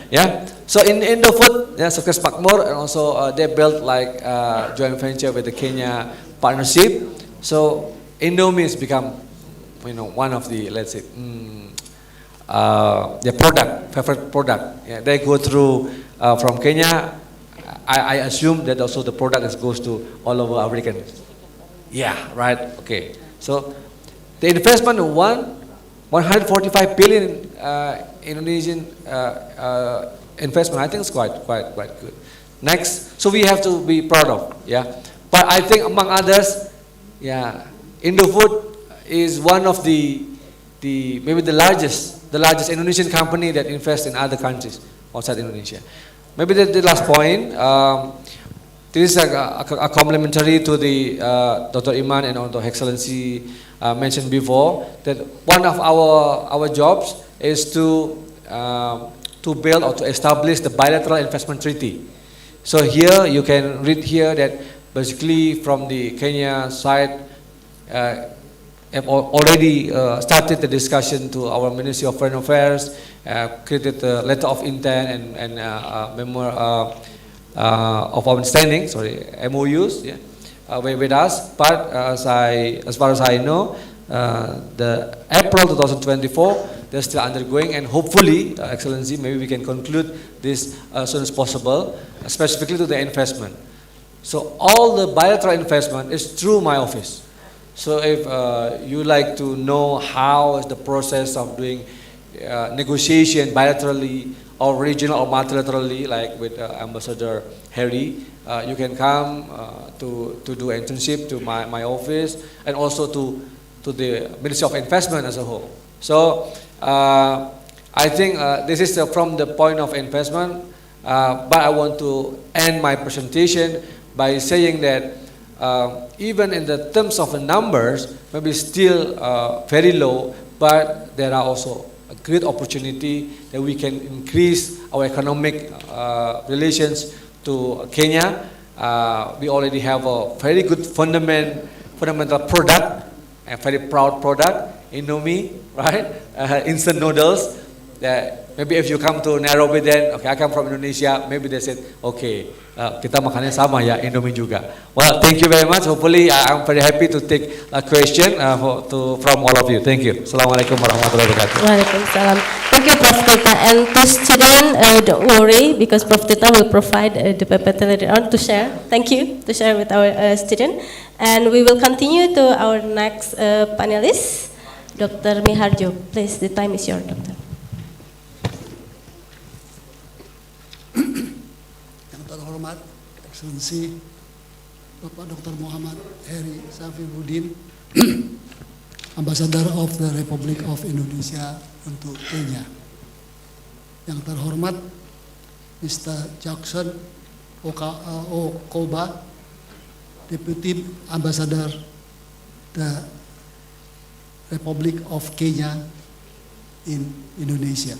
Yeah. So in Indofood, Sukses Makmur, and also they built like joint venture with the Kenya partnership. So Indomie has become, one of the, let's say, their favorite product. Yeah, they go through from Kenya. I assume that also the product goes to all over African. Yeah, right. Okay. So the investment of 145 billion Indonesian investment, I think is quite good. Next, so we have to be proud of. Yeah, but I think among others, yeah. Indofood is one of the maybe the largest Indonesian company that invests in other countries outside Indonesia. Maybe the last point. This is a complementary to the Dr. Iman and Dr. Excellency mentioned before, that one of our jobs is to build or to establish the bilateral investment treaty. So here you can read here that basically from the Kenya side, have already started the discussion to our Ministry of Foreign Affairs, created a letter of intent and memo of understanding, MOUs, with us. But as far as I know, the April 2024, they're still undergoing, and hopefully, Excellency, maybe we can conclude this as soon as possible, specifically to the investment. So all the bilateral investment is through my office. So if you like to know how is the process of doing negotiation bilaterally or regional or multilaterally, like with Ambassador Harry, you can come to do internship to my office, and also to the Ministry of Investment as a whole. So I think this is from the point of investment. But I want to end my presentation by saying that even in the terms of the numbers, maybe still very low, but there are also a great opportunity that we can increase our economic relations to Kenya. We already have a very good fundamental product, a very proud product, Indomie, right? Instant noodles. That maybe if you come to Nairobi, then okay, I come from Indonesia. Maybe they said, okay, kita makannya sama ya, Indomie juga. Well, thank you very much. Hopefully, I'm very happy to take a question from all of you. Thank you. Assalamualaikum warahmatullahi wabarakatuh. Waalaikumsalam. Thank you, Prof. Tita. And to student, don't worry, because Prof. Tita will provide the PPT later on to share. Thank you to share with our student. And we will continue to our next panelist, Dr. Miharjo. Please, the time is yours, Doctor. Yang terhormat, Excellency Bapak Dr. Muhammad Heri Safiruddin, Ambassador of the Republic of Indonesia untuk Kenya. Yang terhormat, Mr. Jackson Okoba, Deputy Ambassador the Republic of Kenya in Indonesia.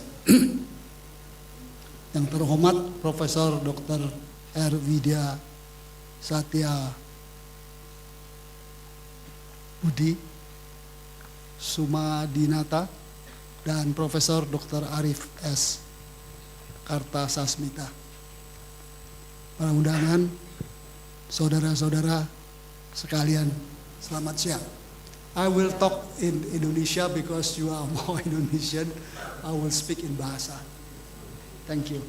Yang terhormat Profesor Dr. R. Widya Satya Budi Sumadinata dan Profesor Dr. Arif S. Kartasasmita. Para undangan, saudara-saudara sekalian, selamat siang. I will talk in Indonesia because you are more Indonesian. I will speak in bahasa. Thank you.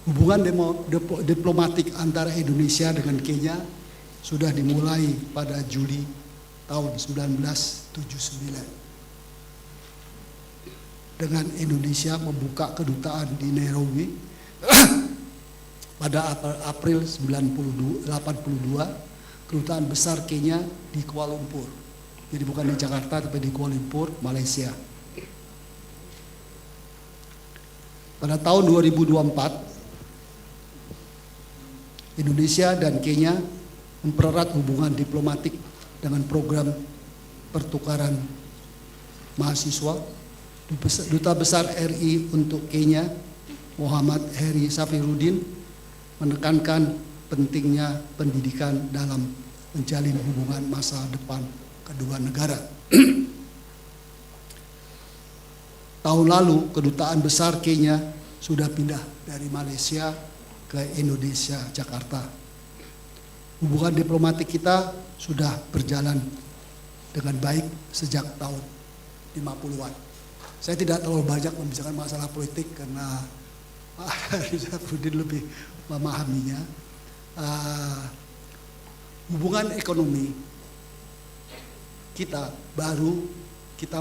Hubungan diplomatik antara Indonesia dengan Kenya sudah dimulai pada Juli tahun 1979. Dengan Indonesia membuka kedutaan di Nairobi pada April 1982, kedutaan besar Kenya di Kuala Lumpur. Jadi bukan di Jakarta tapi di Kuala Lumpur, Malaysia. Pada tahun 2024, Indonesia dan Kenya mempererat hubungan diplomatik dengan program pertukaran mahasiswa. Duta Besar RI untuk Kenya, Muhammad Heri Safiruddin, menekankan pentingnya pendidikan dalam menjalin hubungan masa depan kedua negara. Tahun lalu, kedutaan besar Kenya sudah pindah dari Malaysia ke Indonesia, Jakarta. Hubungan diplomatik kita sudah berjalan dengan baik sejak tahun 50-an. Saya tidak terlalu banyak membicarakan masalah politik karena Pak Rizafudin lebih memahaminya. Hubungan ekonomi kita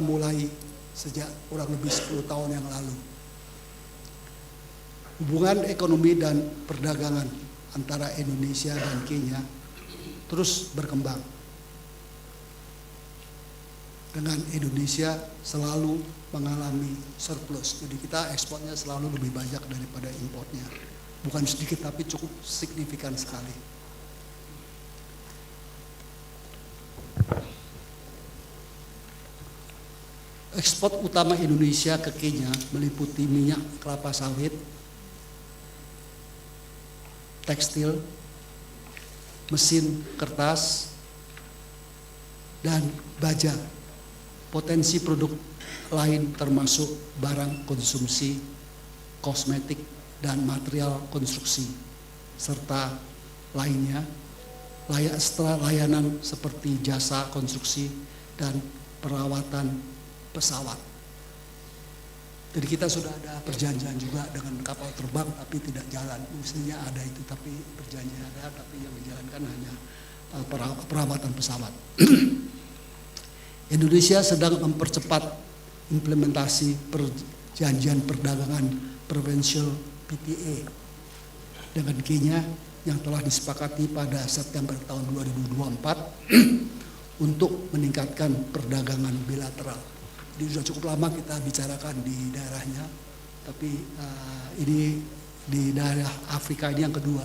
mulai sejak kurang lebih 10 tahun yang lalu. Hubungan ekonomi dan perdagangan antara Indonesia dan Kenya terus berkembang. Dengan Indonesia selalu mengalami surplus. Jadi kita ekspornya selalu lebih banyak daripada importnya. Bukan sedikit tapi cukup signifikan sekali. Ekspor utama Indonesia ke Kenya meliputi minyak kelapa sawit, tekstil, mesin kertas, dan baja. Potensi produk lain termasuk barang konsumsi, kosmetik, dan material konstruksi, serta lainnya, layanan seperti jasa konstruksi dan perawatan pesawat. Jadi kita sudah ada perjanjian juga dengan kapal terbang tapi tidak jalan. Mestinya ada itu tapi perjanjian ada tapi yang dijalankan hanya perawatan pesawat. Indonesia sedang mempercepat implementasi perjanjian perdagangan provincial PTA dengan Kenya yang telah disepakati pada September tahun 2024 untuk meningkatkan perdagangan bilateral. Jadi sudah cukup lama kita bicarakan di daerahnya, tapi ini di daerah Afrika ini yang kedua.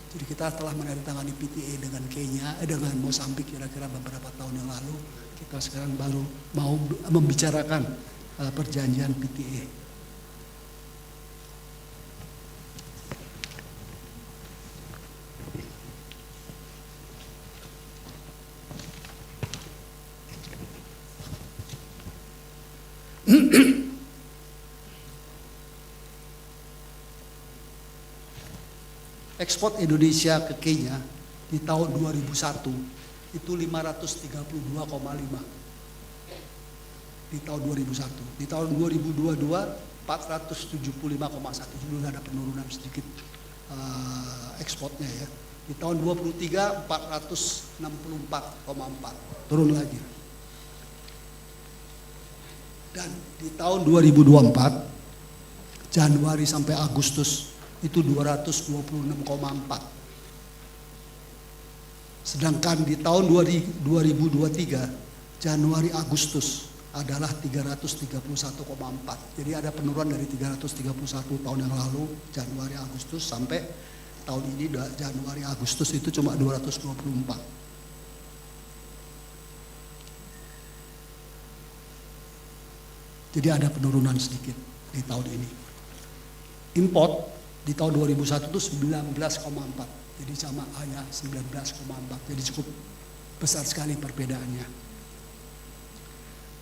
Jadi kita telah menandatangani PTA dengan Kenya, dengan Mozambik kira-kira beberapa tahun yang lalu. Kita sekarang baru mau membicarakan perjanjian PTA. Ekspor Indonesia ke Kenya di tahun 2001 itu 532,5 di tahun 2001. Di tahun 2022 475,1, sudah ada penurunan sedikit ekspornya ya. Di tahun 23 464,4, turun lagi. Dan di tahun 2024 Januari sampai Agustus itu 226,4. Sedangkan di tahun 2023 Januari Agustus adalah 331,4. Jadi ada penurunan dari 331 tahun yang lalu Januari Agustus sampai tahun ini Januari Agustus itu cuma 224. Jadi ada penurunan sedikit di tahun ini. Import di tahun 2001 itu 19,4. Jadi sama hanya 19,4. Jadi cukup besar sekali perbedaannya.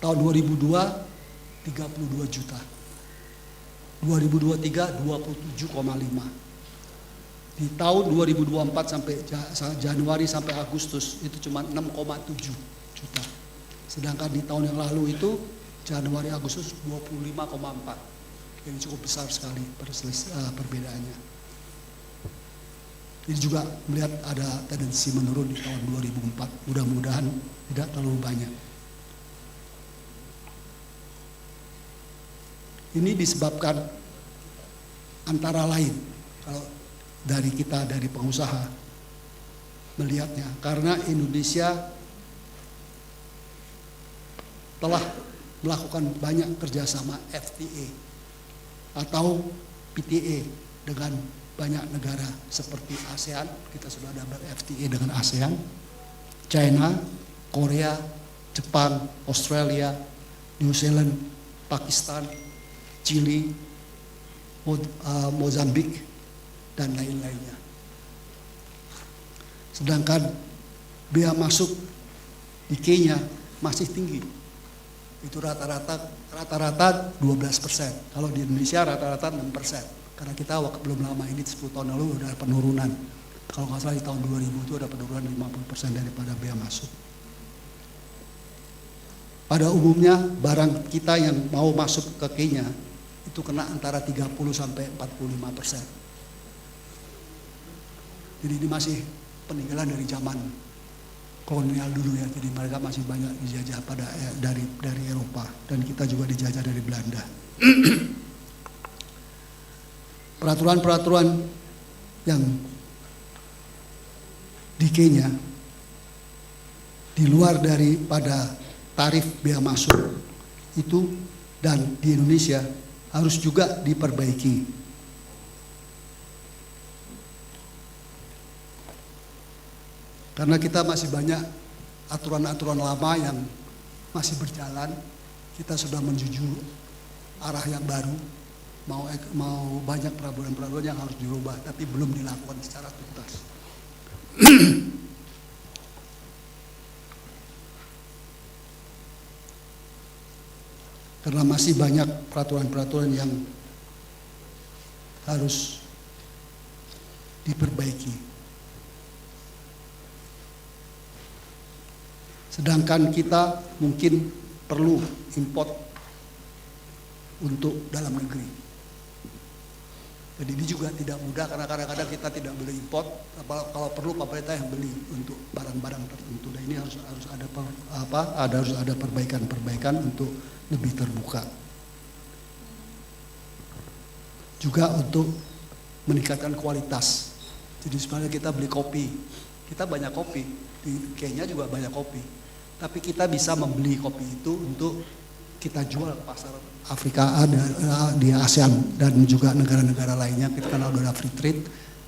Tahun 2002 32 juta. 2023 27,5. Di tahun 2024 sampai Januari sampai Agustus itu cuma 6,7 juta. Sedangkan di tahun yang lalu itu Januari Agustus 25,4. Jadi cukup besar sekali perbedaannya. Ini juga melihat ada tendensi menurun di tahun 2004. Mudah-mudahan tidak terlalu banyak. Ini disebabkan antara lain kalau dari kita dari pengusaha melihatnya karena Indonesia telah melakukan banyak kerjasama FTA atau PTA dengan banyak negara seperti ASEAN. Kita sudah ada FTA dengan ASEAN, China, Korea, Jepang, Australia, New Zealand, Pakistan, Chili, Mozambik, dan lain-lainnya. Sedangkan bea masuk di Kenya masih tinggi. Itu rata-rata 12%. Kalau di Indonesia rata-rata 6%. Karena kita belum lama ini 10 tahun lalu udah penurunan. Kalau nggak salah di tahun 2000 itu ada penurunan 50% daripada bea masuk. Pada umumnya barang kita yang mau masuk ke Kenya itu kena antara 30 sampai 45%. Jadi ini masih peninggalan dari zaman kolonial dulu ya. Jadi mereka masih banyak dijajah dari Eropa dan kita juga dijajah dari Belanda. Peraturan-peraturan yang di Kenya di luar daripada tarif bea masuk itu dan di Indonesia harus juga diperbaiki. Karena kita masih banyak aturan-aturan lama yang masih berjalan, kita sudah menuju arah yang baru, mau banyak peraturan-peraturan yang harus dirubah, tapi belum dilakukan secara tuntas. Karena masih banyak peraturan-peraturan yang harus diperbaiki. Sedangkan kita mungkin perlu import untuk dalam negeri. Jadi ini juga tidak mudah karena kadang-kadang kita tidak boleh import. Kalau perlu pemerintah yang beli untuk barang-barang tertentu. Dan ini harus ada perbaikan-perbaikan untuk lebih terbuka. Juga untuk meningkatkan kualitas. Jadi sebenarnya kita beli kopi, kita banyak kopi di Kenya juga banyak kopi. Tapi kita bisa membeli kopi itu untuk kita jual ke pasar Afrika di ASEAN dan juga negara-negara lainnya. Kita kan udah free trade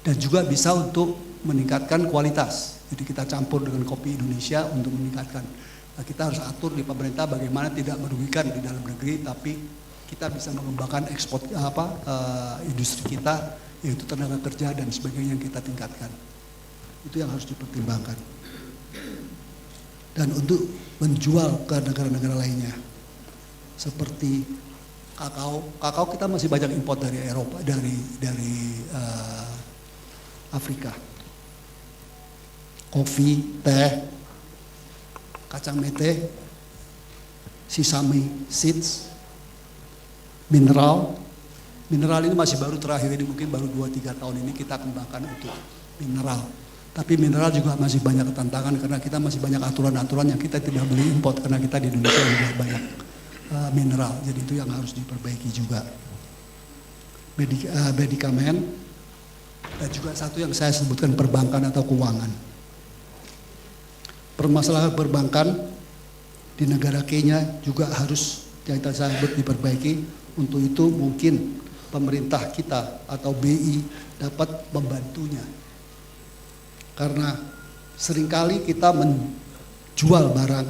dan juga bisa untuk meningkatkan kualitas. Jadi kita campur dengan kopi Indonesia untuk meningkatkan. Nah, kita harus atur di pemerintah bagaimana tidak merugikan di dalam negeri, tapi kita bisa mengembangkan ekspor industri kita, yaitu tenaga kerja dan sebagainya yang kita tingkatkan. Itu yang harus dipertimbangkan. Dan untuk menjual ke negara-negara lainnya, seperti kakao kita masih banyak import dari Eropa, dari Afrika. Kopi, teh, kacang mete, sesame seeds, mineral ini masih baru terakhir ini, mungkin baru 2-3 tahun ini kita kembangkan untuk mineral. Tapi mineral juga masih banyak tantangan karena kita masih banyak aturan-aturan yang kita tidak boleh import karena kita di Indonesia juga banyak mineral. Jadi itu yang harus diperbaiki juga. Medikamen dan juga satu yang saya sebutkan perbankan atau keuangan. Permasalahan perbankan di negara Kenya juga harus yang saya sebut diperbaiki. Untuk itu mungkin pemerintah kita atau BI dapat membantunya. Karena seringkali kita menjual barang,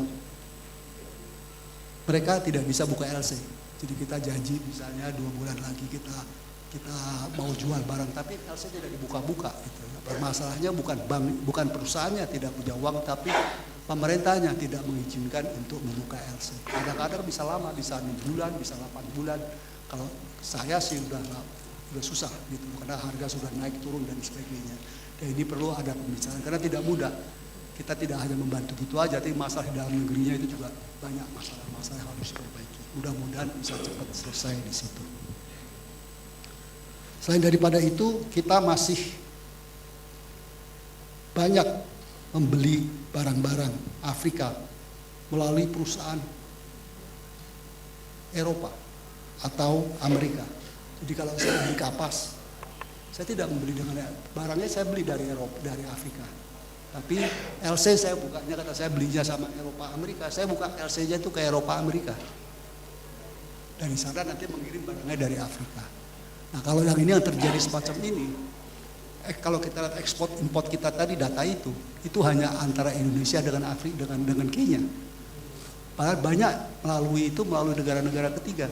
mereka tidak bisa buka LC. Jadi kita janji misalnya 2 bulan lagi kita mau jual barang, tapi LC tidak dibuka-buka. Gitu. Masalahnya bukan bank, bukan perusahaannya tidak punya uang, tapi pemerintahnya tidak mengizinkan untuk membuka LC. Kadang-kadang bisa lama, bisa 6 bulan, bisa 8 bulan. Kalau saya sih udah susah gitu, karena harga sudah naik turun dan sebagainya. Dan ini perlu ada pembicaraan karena tidak mudah. Kita tidak hanya membantu gitu aja, tapi masalah di dalam negerinya itu juga banyak masalah-masalah yang harus diperbaiki. Mudah-mudahan bisa cepat selesai di situ. Selain daripada itu, kita masih banyak membeli barang-barang Afrika melalui perusahaan Eropa atau Amerika. Jadi kalau saya beli kapas, saya tidak membeli dengan barangnya, saya beli dari Eropa, dari Afrika. Tapi LC saya bukanya, kata saya belinya sama Eropa Amerika, saya buka LC-nya itu ke Eropa Amerika. Dari sana nanti mengirim barangnya dari Afrika. Nah kalau yang ini yang terjadi semacam ini, kalau kita lihat ekspor import kita tadi data itu hanya antara Indonesia dengan Afrika dengan Kenya. Padahal banyak melalui negara-negara ketiga,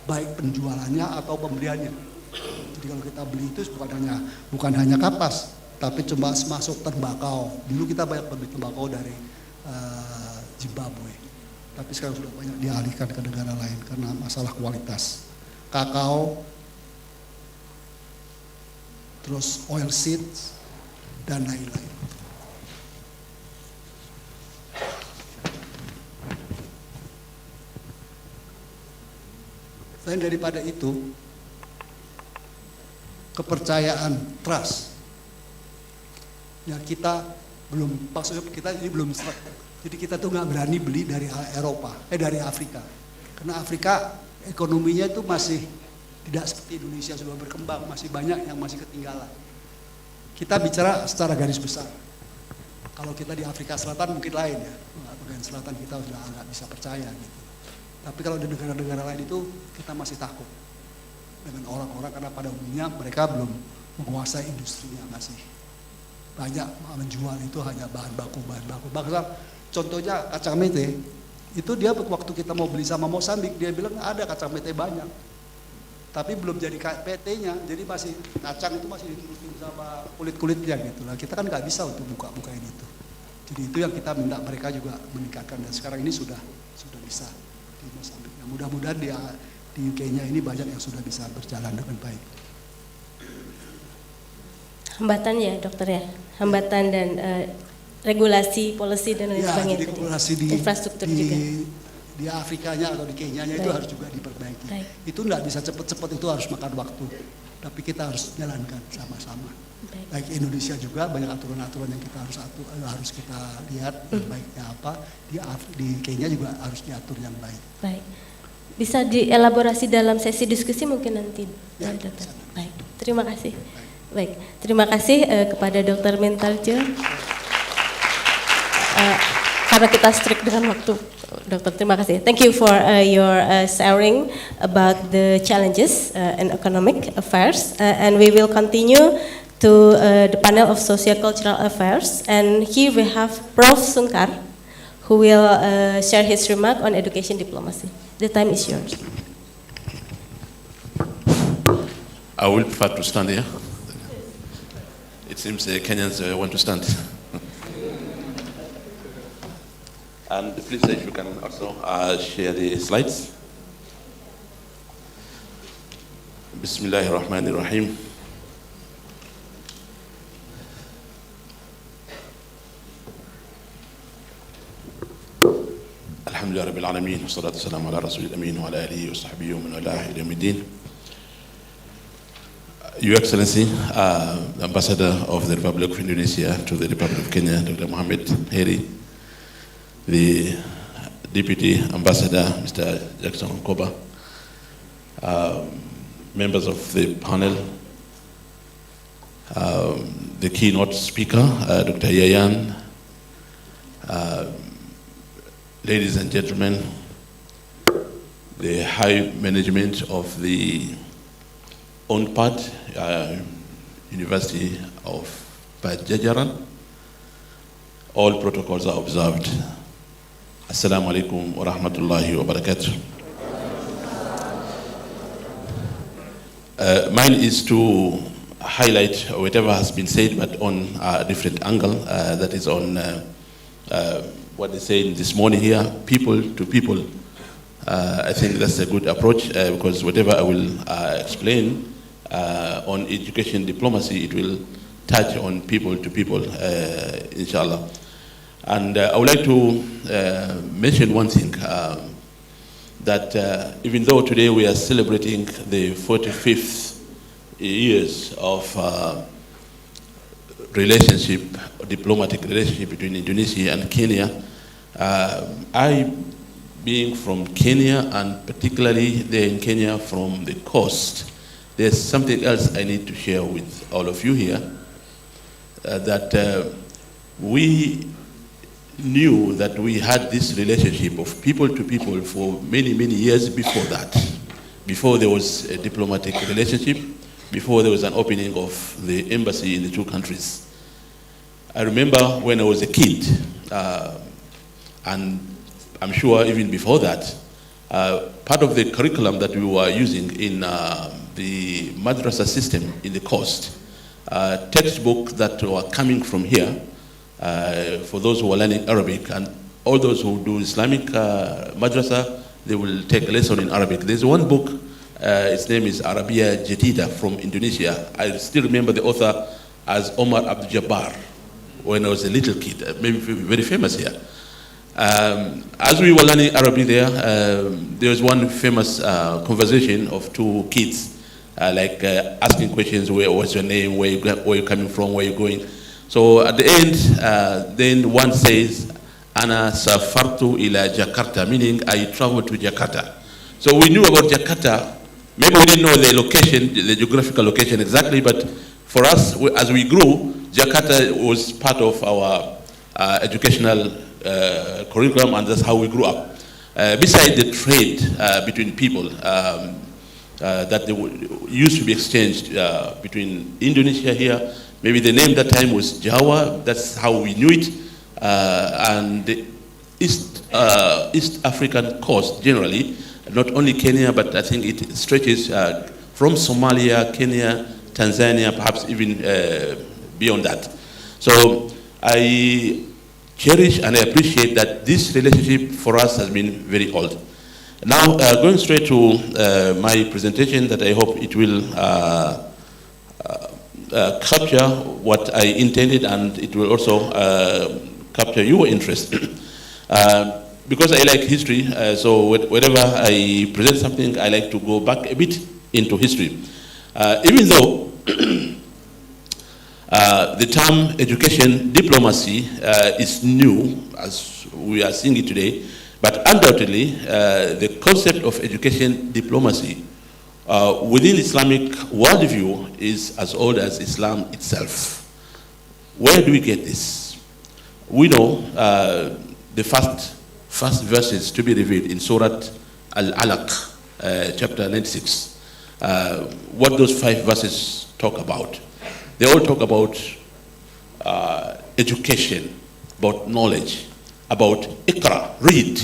baik penjualannya atau pembeliannya. Jadi kalau kita beli itu bukan hanya kapas, tapi cuma masuk tembakau. Dulu kita banyak beli tembakau dari Zimbabwe, tapi sekarang sudah banyak dialihkan ke negara lain karena masalah kualitas. Kakao, terus oil seeds, dan lain-lain. Selain daripada itu, kepercayaan, trust, ya kita belum, maksudnya kita ini belum, jadi kita tuh nggak berani beli dari dari Afrika, karena Afrika ekonominya itu masih tidak seperti Indonesia sudah berkembang, masih banyak yang masih ketinggalan. Kita bicara secara garis besar. Kalau kita di Afrika Selatan mungkin lain ya, bagian selatan kita sudah nggak bisa percaya gitu. Tapi kalau di negara-negara lain itu kita masih takut dengan orang-orang karena pada umumnya mereka belum menguasai industrinya, masih banyak menjual itu hanya bahan baku. Bahkan contohnya kacang mete itu dia waktu kita mau beli sama Mozambik dia bilang ada kacang mete banyak, tapi belum jadi PT-nya, jadi masih kacang itu masih ditutupin sama kulit-kulitnya gitu lah. Kita kan nggak bisa untuk buka-bukain itu. Jadi itu yang kita minta mereka juga meningkatkan dan sekarang ini sudah bisa di Mozambik. Nah, mudah-mudahan di UK-nya ini banyak yang sudah bisa berjalan dengan baik. Hambatan ya dokter ya, hambatan dan regulasi, policy dan lain sebagainya. Jadi regulasi di infrastruktur juga. Di Afrikanya atau di Kenyanya itu harus juga diperbaiki. Baik. Itu enggak bisa cepat-cepat, itu harus makan waktu. Tapi kita harus jalankan sama-sama. Baik Indonesia juga banyak aturan-aturan yang kita harus kita lihat baiknya apa. Di Kenya juga harus diatur yang baik. Baik. Bisa dielaborasi dalam sesi diskusi mungkin nanti, ya, dokter. Baik. Terima kasih. Baik. Terima kasih kepada Dr. Mentaljo. karena kita strict dengan waktu. Dokter, terima kasih. Thank you for your sharing about the challenges in economic affairs, and we will continue to the panel of socio-cultural affairs. And here we have Prof. Sunkar, who will share his remark on education diplomacy. The time is yours. I will prefer to stand here. It seems Kenyans want to stand. And please, if you can also share the slides. Bismillahir Rahmanir Rahim. Alhamdulillah Rabbil Alameen. Wassalatu wassalamu ala Rasulil Ameen wa ala alihi wa sahbihi wa man wala ila yawmiddin. Your Excellency, Ambassador of the Republic of Indonesia to the Republic of Kenya, Dr. Mohammed Heri, the Deputy Ambassador, Mr. Jackson Nkoba, members of the panel, the keynote speaker, Dr. Yayan, ladies and gentlemen, the high management of the UNPAD, University of Pajajaran, all protocols are observed. Assalamu alaikum wa rahmatullahi wa barakatuh. Mine is to highlight whatever has been said, but on a different angle. That is on what they said this morning here, people to people. I think that's a good approach because whatever I will explain on education diplomacy, it will touch on people to people, inshallah. And I would like to mention one thing, that even though today we are celebrating the 45th years of relationship, diplomatic relationship between Indonesia and Kenya, I, being from Kenya, and particularly there in Kenya from the coast, there's something else I need to share with all of you here, that we knew that we had this relationship of people to people for many, many years before that, before there was a diplomatic relationship, before there was an opening of the embassy in the two countries. I remember when I was a kid, and I'm sure even before that, part of the curriculum that we were using in the madrasa system in the coast, textbooks that were coming from here, for those who are learning Arabic, and all those who do Islamic madrasa, they will take a lesson in Arabic. There's one book, its name is Arabiya Jadida from Indonesia. I still remember the author as Omar Abdul Jabbar when I was a little kid, maybe very famous here. As we were learning Arabic there was one famous conversation of two kids, asking questions, what's your name, where you coming from, where you going. So at the end, then one says, Ana safartu ila Jakarta, meaning I traveled to Jakarta. So we knew about Jakarta. Maybe we didn't know the location, the geographical location exactly, but for us, as we grew, Jakarta was part of our educational curriculum, and that's how we grew up. Besides the trade between people that they used to be exchanged between Indonesia here, maybe the name that time was Jawa, that's how we knew it, and the East African coast generally, not only Kenya, but I think it stretches from Somalia, Kenya, Tanzania, perhaps even beyond that. So I cherish and I appreciate that this relationship for us has been very old. Now, going straight to my presentation, that I hope it will capture what I intended, and it will also capture your interest. Because I like history, so whenever I present something, I like to go back a bit into history. Even though the term education diplomacy is new, as we are seeing it today, but undoubtedly the concept of education diplomacy within Islamic worldview is as old as Islam itself. Where do we get this? We know the first verses to be revealed in Surah Al-Alaq, chapter 96. What those 5 verses talk about. They all talk about education, about knowledge, about Iqra, read.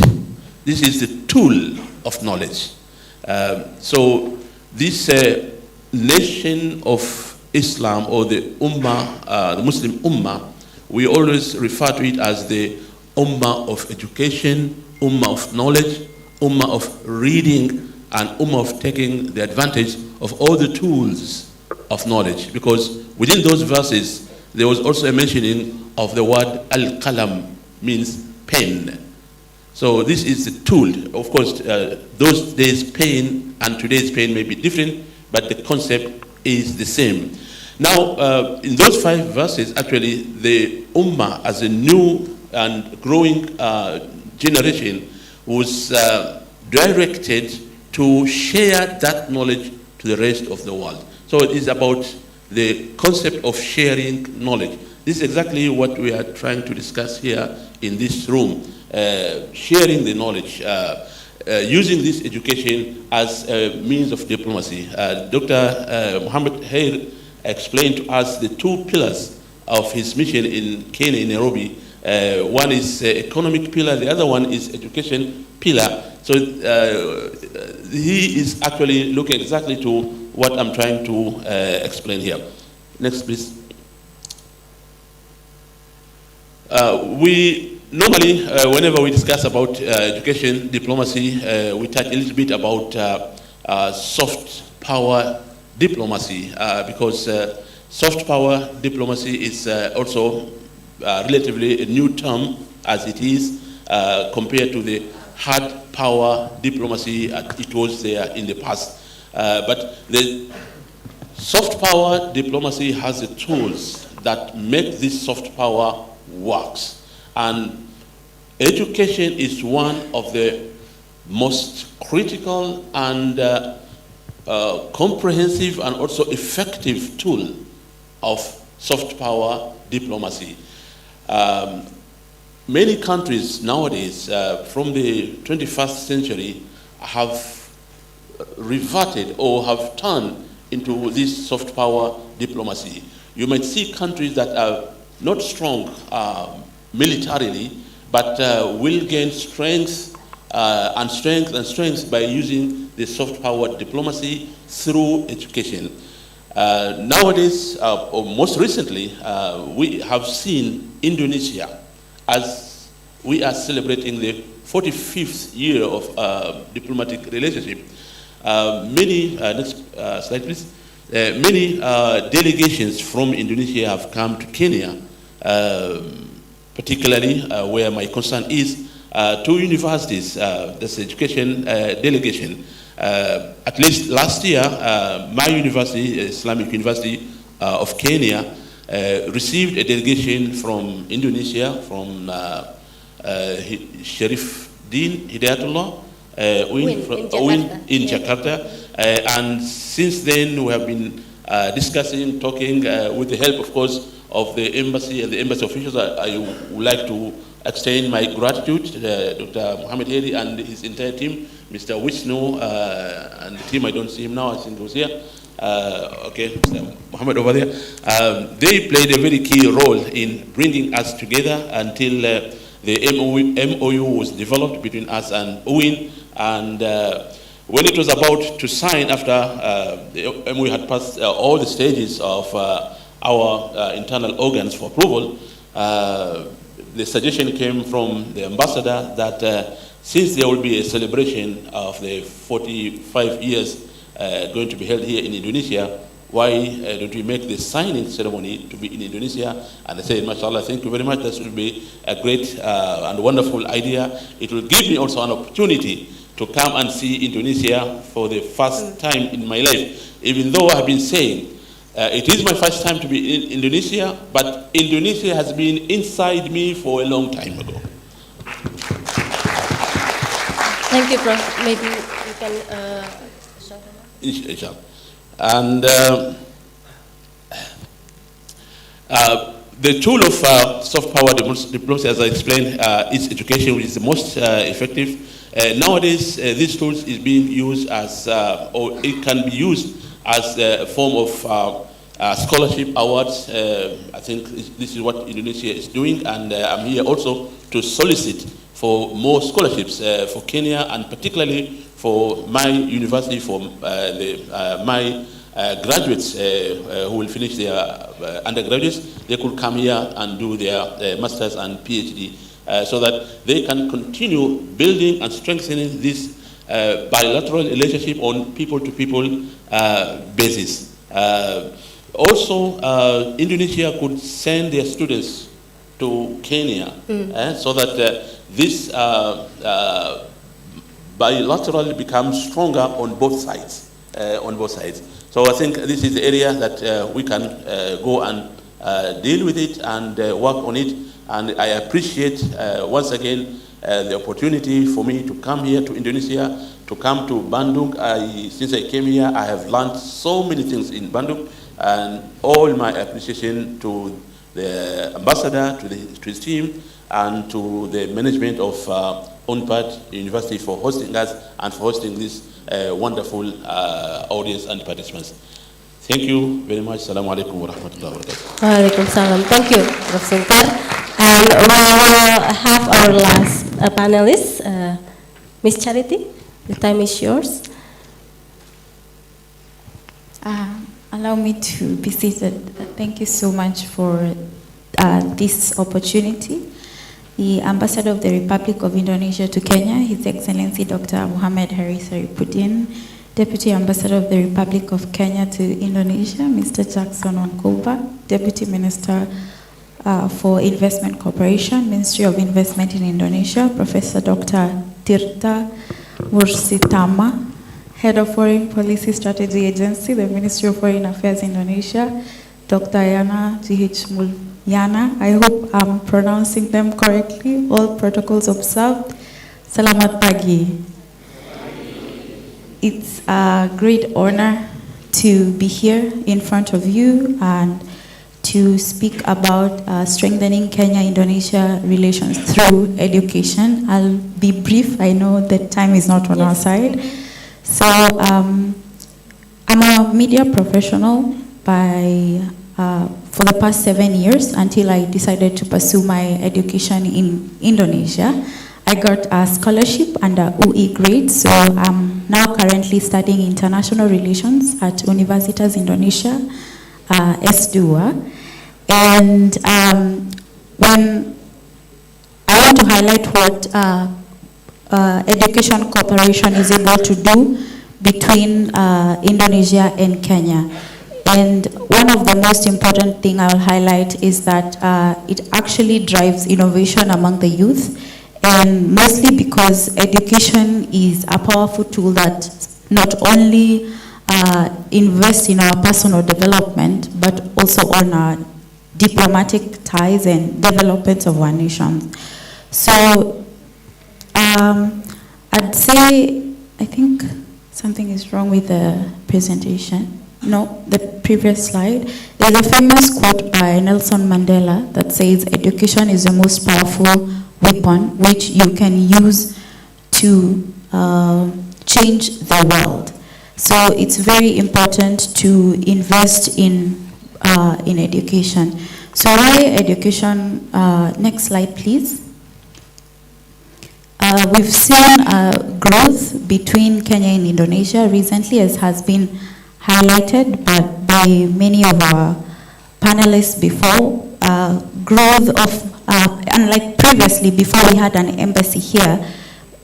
This is the tool of knowledge. So this nation of Islam, or the Ummah, the Muslim Ummah, we always refer to it as the Ummah of education, Ummah of knowledge, Ummah of reading, and Ummah of taking the advantage of all the tools of knowledge. Because within those verses, there was also a mentioning of the word al-qalam, means pen. So this is the tool. Of course, those days' pain and today's pain may be different, but the concept is the same. Now, in those 5 verses, actually, the Ummah as a new and growing generation was directed to share that knowledge to the rest of the world. So it is about the concept of sharing knowledge. This is exactly what we are trying to discuss here in this room, sharing the knowledge, using this education as a means of diplomacy. Dr. Mohammed Hair explained to us the 2 pillars of his mission in Kenya, in Nairobi. One is economic pillar, the other one is education pillar. So he is actually looking exactly to what I'm trying to explain here. Next, please. We normally, whenever we discuss about education, diplomacy, we touch a little bit about soft power diplomacy, because soft power diplomacy is also relatively a new term as it is compared to the hard power diplomacy it was there in the past. But the soft power diplomacy has the tools that make this soft power works. And education is one of the most critical and comprehensive and also effective tool of soft power diplomacy. Many countries nowadays from the 21st century have reverted or have turned into this soft power diplomacy. You might see countries that are not strong militarily, but will gain strength and strength by using the soft power diplomacy through education. Nowadays, or most recently, we have seen Indonesia, as we are celebrating the 45th year of diplomatic relationship. Many, next slide please, many delegations from Indonesia have come to Kenya, particularly where my concern is, 2 universities, that's the education delegation. At least last year, my university, Islamic University of Kenya, received a delegation from Indonesia, from Sharif Din Hidayatullah, in Jakarta. And since then, we have been discussing, talking with the help, of course, of the embassy and the embassy officials. I would like to extend my gratitude to Dr. Mohammed Heri and his entire team, Mr. Wisnu and the team. I don't see him now, I think he was here. Okay, Mr. Mohammed over there. They played a very key role in bringing us together until the MOU was developed between us and UWIN. And when it was about to sign, after the MOU had passed all the stages of our internal organs for approval, the suggestion came from the ambassador that since there will be a celebration of the 45 years going to be held here in Indonesia, why don't we make the signing ceremony to be in Indonesia? And I said, mashallah, thank you very much. That will be a great and wonderful idea. It will give me also an opportunity to come and see Indonesia for the first time in my life. Even though I have been saying, it is my first time to be in Indonesia, but Indonesia has been inside me for a long time ago. Thank you, Prof. Maybe you can show them. Inshallah. And The tool of soft power diplomacy, as I explained, is education, which is the most effective. Nowadays, these tools is being used as, or it can be used as a form of scholarship awards. I think this is what Indonesia is doing, and I'm here also to solicit for more scholarships for Kenya, and particularly for my university, for my graduates who will finish their undergraduates. They could come here and do their masters and PhD, so that they can continue building and strengthening this bilateral relationship on people-to-people basis. Also, Indonesia could send their students to Kenya, so that this bilaterally becomes stronger on both sides. So I think this is the area that we can go and deal with it and work on it. And I appreciate once again the opportunity for me to come here to Indonesia, to come to Bandung. Since I came here, I have learned so many things in Bandung, and all my appreciation to the ambassador, to his team, and to the management of UNPAD University for hosting us and for hosting this wonderful audience and participants. Thank you very much. Assalamu alaikum wa rahmatullahi wa barakatuh. Waalaikumsalam. Thank you, Prof. Sungkar. And we will have our last panelist, Miss Charity. The time is yours. Allow me to be seated. Thank you so much for this opportunity. The Ambassador of the Republic of Indonesia to Kenya, His Excellency Dr. Muhammad Heri Saripudin, Deputy Ambassador of the Republic of Kenya to Indonesia, Mr. Jackson Wankoba, Deputy Minister for Investment Cooperation, Ministry of Investment in Indonesia, Professor Dr. Tirta Mursitama, Head of Foreign Policy Strategy Agency, the Ministry of Foreign Affairs Indonesia, Dr. Yana G.H. Mulyana. I hope I'm pronouncing them correctly. All protocols observed. Selamat pagi. It's a great honor to be here in front of you and to speak about strengthening Kenya-Indonesia relations through education. I'll be brief. I know that time is not on our side. So I'm a media professional for the past 7 years until I decided to pursue my education in Indonesia. I got a scholarship under UE grade, so I'm now currently studying international relations at Universitas Indonesia, S2. And when I want to highlight what education cooperation is able to do between Indonesia and Kenya. And one of the most important thing I'll highlight is that it actually drives innovation among the youth, and mostly because education is a powerful tool that not only invests in our personal development, but also on our diplomatic ties and development of our nation. So I'd say, I think something is wrong with the presentation. No, the previous slide. There's a famous quote by Nelson Mandela that says, education is the most powerful weapon which you can use to change the world. So it's very important to invest in education. So why education? Next slide, please. We've seen growth between Kenya and Indonesia recently, as has been highlighted by many of our panelists before. Growth of, unlike previously, before we had an embassy here,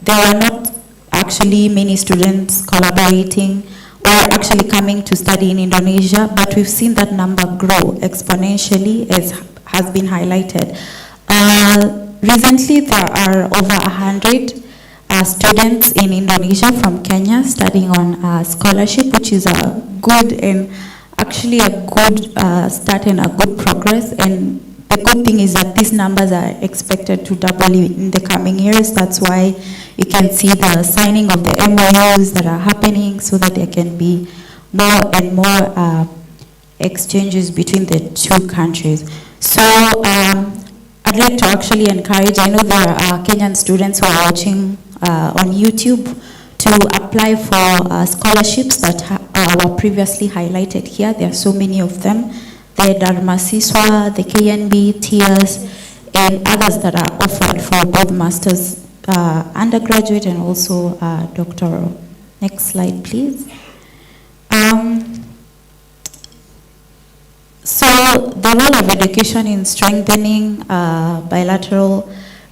there were not actually many students collaborating or actually coming to study in Indonesia, but we've seen that number grow exponentially, as has been highlighted. Recently, there are over 100 students in Indonesia from Kenya studying on scholarship, which is a good and actually a good start and a good progress. And the good thing is that these numbers are expected to double in the coming years. That's why you can see the signing of the MOUs that are happening, so that there can be more and more exchanges between the two countries. So I'd like to actually encourage, I know there are Kenyan students who are watching on YouTube, to apply for scholarships that were previously highlighted here. There are so many of them. The Dharma Siswa, the KNB, TIAS, and others that are offered for both master's undergraduate and also doctoral. Next slide, please. So the role of education in strengthening bilateral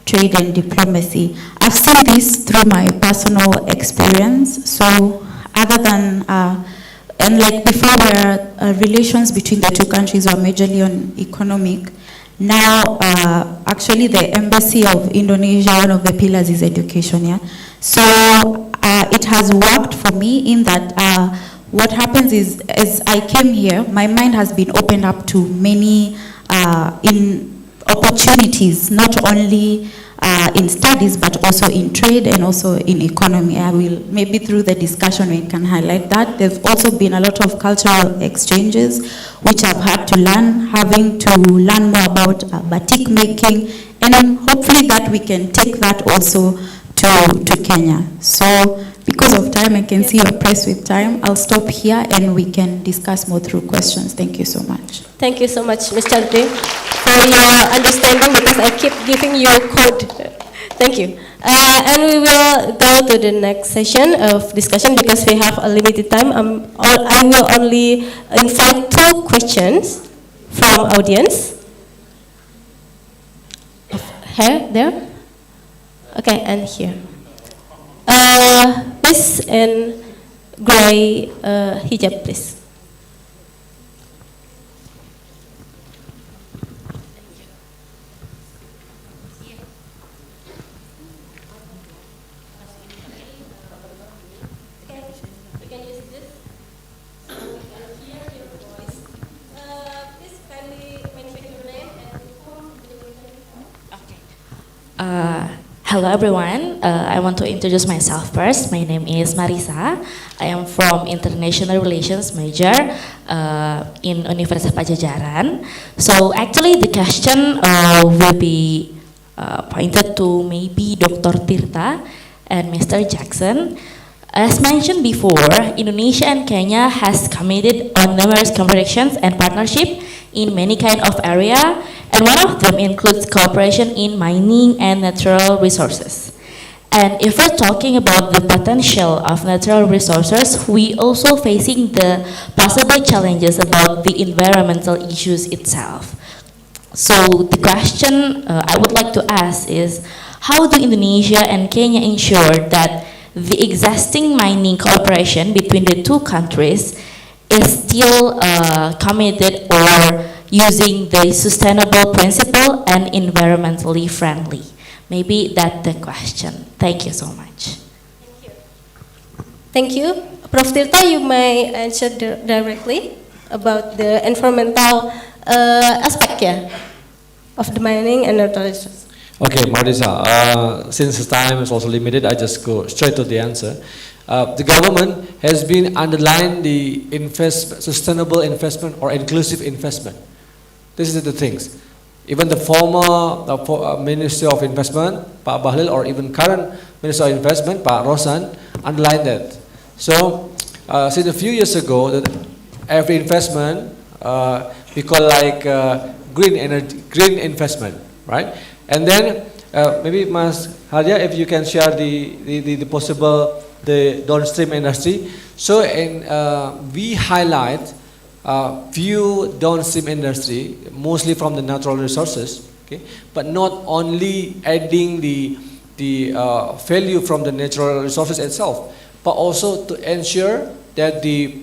trade and diplomacy. I've seen this through my personal experience. So other than, and like before where relations between the two countries were majorly on economic, now actually the embassy of Indonesia, one of the pillars is education, yeah. So it has worked for me in that what happens is, as I came here, my mind has been opened up to many in opportunities, not only in studies, but also in trade and also in economy. I will, maybe through the discussion we can highlight that. There's also been a lot of cultural exchanges, which I've had to learn, having to learn more about batik making, and then hopefully that we can take that also to Kenya. So because of time, I can see you're pressed with time. I'll stop here and we can discuss more through questions. Thank you so much. Thank you so much, Ms. Chanti, for your understanding, because I keep giving you a code. Thank you. And we will go to the next session of discussion because we have a limited time. I will only invite 2 questions from audience. Here, there? Okay, and here. Please, and gray hijab, please. Hello everyone, I want to introduce myself first. My name is Marisa. I am from International Relations major in Universitas Pajajaran. So actually the question will be pointed to maybe Dr. Tirta and Mr. Jackson. As mentioned before, Indonesia and Kenya has committed on numerous cooperations and partnership in many kind of area, and one of them includes cooperation in mining and natural resources. And if we're talking about the potential of natural resources, we also facing the possible challenges about the environmental issues itself. So the question I would like to ask is, how do Indonesia and Kenya ensure that the existing mining cooperation between the two countries is still committed or using the sustainable principle and environmentally friendly? Maybe that's the question. Thank you so much. Thank you. Prof. Tirta, you may answer directly about the environmental aspect of the mining and natural resources. Okay, Marisa, since the time is also limited, I just go straight to the answer. The government has been underlying the sustainable investment or inclusive investment. This is the things. Even the former Minister of Investment, Pak Bahlil, or even current Minister of Investment, Pak Rosan, underlined that. So, since a few years ago, that every investment we call like green energy, green investment, right? And then maybe Mas Hadia, if you can share the possible the downstream industry. So we highlight few downstream industry, mostly from the natural resources, okay, but not only adding the value from the natural resources itself, but also to ensure that the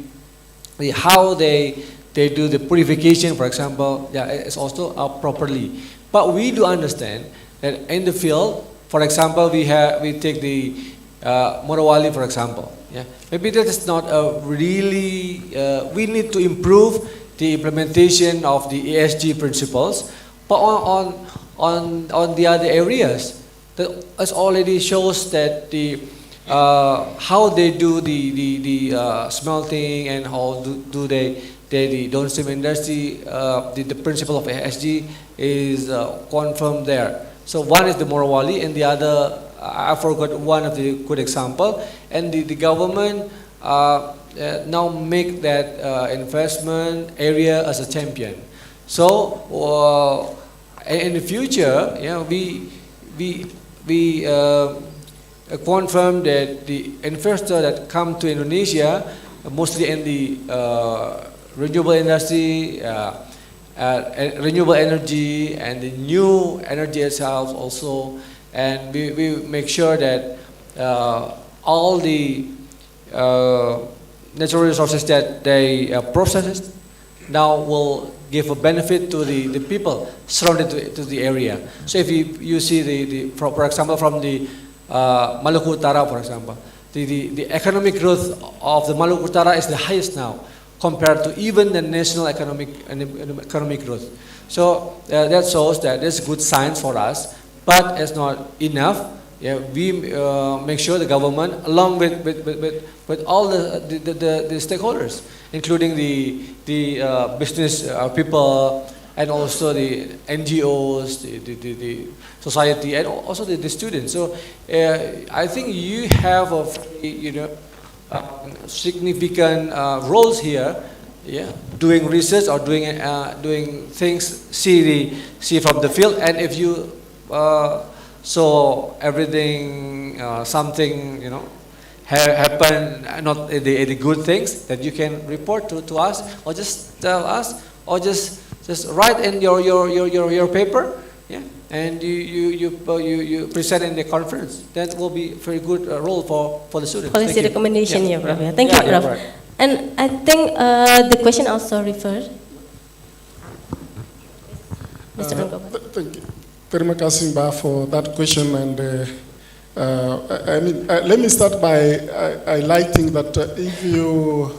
how they do the purification, for example, is also properly. But we do understand that in the field, for example, we take the Morowali, for example. Yeah, maybe that is not really. We need to improve the implementation of the ESG principles, but on the other areas, that it already shows that the how they do the smelting and how do they the downstream industry, the principle of ESG is confirmed there. So one is the Morowali, and the other, I forgot one of the good example, and the government now make that investment area as a champion. So in the future, we confirm that the investors that come to Indonesia, mostly in the renewable industry, renewable energy, and the new energy itself also, and we make sure that all the natural resources that they process now will give a benefit to the people surrounded to the area. So if you see for example, from the Maluku Utara, for example, the economic growth of the Maluku Utara is the highest now compared to even the national economic growth. So that shows that there's good signs for us, but it's not enough. Yeah, we make sure the government, along with all the stakeholders, including the business people, and also the NGOs, the society, and also the students. So I think you have a significant roles here. Yeah, doing research or doing things, see from the field, and if you so everything, something happen, not the good things, that you can report to us, or just tell us, or just write in your paper, yeah, and you present in the conference. That will be a very good role for the students. Policy recommendation, yeah, Prof. Yeah. Thank you, Prof. Right. And I think the question also referred. Mr. Rangkopal. Thank you. Terima kasih, Mbak, for that question. And let me start by highlighting that if you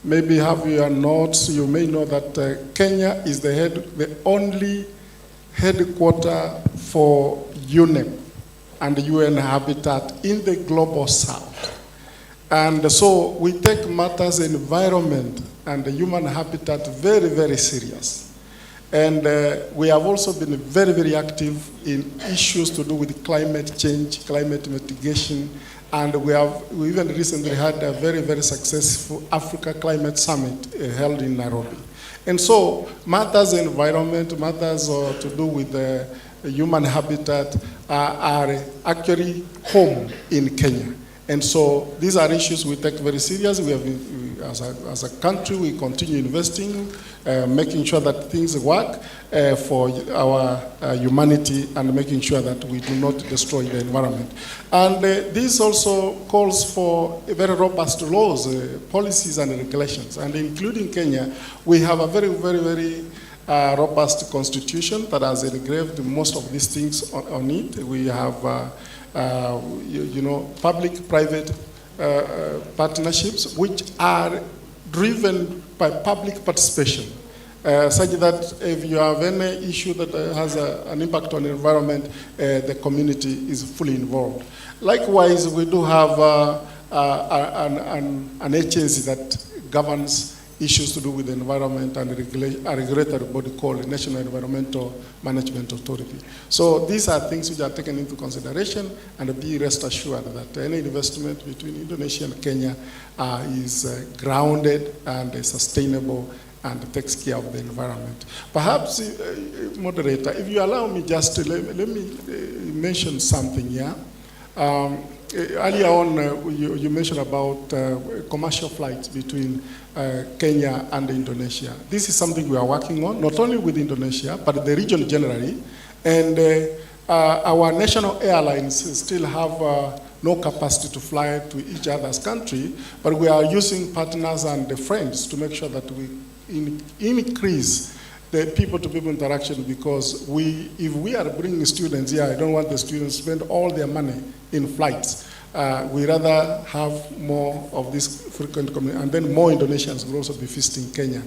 maybe have your notes, you may know that Kenya is the only headquarter for UNEP and UN Habitat in the global south. And so we take matters environment and human habitat very, very serious. And we have also been very, very active in issues to do with climate change, climate mitigation, and we even recently had a very, very successful Africa Climate Summit held in Nairobi. And so matters environment, matters to do with human habitat are actually home in Kenya. And so these are issues we take very seriously. We have, as a country, we continue investing, making sure that things work for our humanity, and making sure that we do not destroy the environment. And this also calls for very robust laws, policies, and regulations. And including Kenya, we have a very, very, very robust constitution that has engraved most of these things on it. We have public-private partnerships which are driven by public participation, such that if you have any issue that has an impact on the environment, the community is fully involved. Likewise, we do have an agency that governs issues to do with the environment, and a regulatory body called the National Environmental Management Authority. So these are things which are taken into consideration, and be rest assured that any investment between Indonesia and Kenya is grounded and sustainable and takes care of the environment. Perhaps, moderator, if you allow me just to let me mention something here. Earlier on, you mentioned about commercial flights between Kenya and Indonesia. This is something we are working on, not only with Indonesia, but the region generally. And our national airlines still have no capacity to fly to each other's country, but we are using partners and friends to make sure that we increase the people-to-people interaction, because if we are bringing students here, I don't want the students to spend all their money in flights. We rather have more of this frequent community, and then more Indonesians will also be visiting Kenya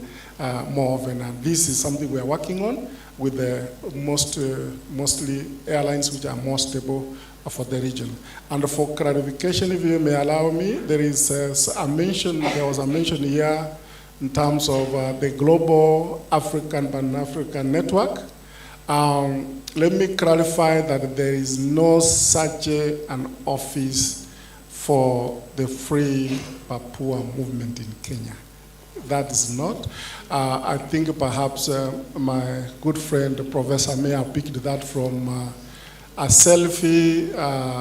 more often. And this is something we are working on with the mostly airlines which are more stable for the region. And for clarification, if you may allow me, there was a mention here in terms of the global African Pan-African network. Let me clarify that there is no such an office for the Free Papua movement in Kenya. That is not. I think perhaps my good friend Professor may have picked that from a selfie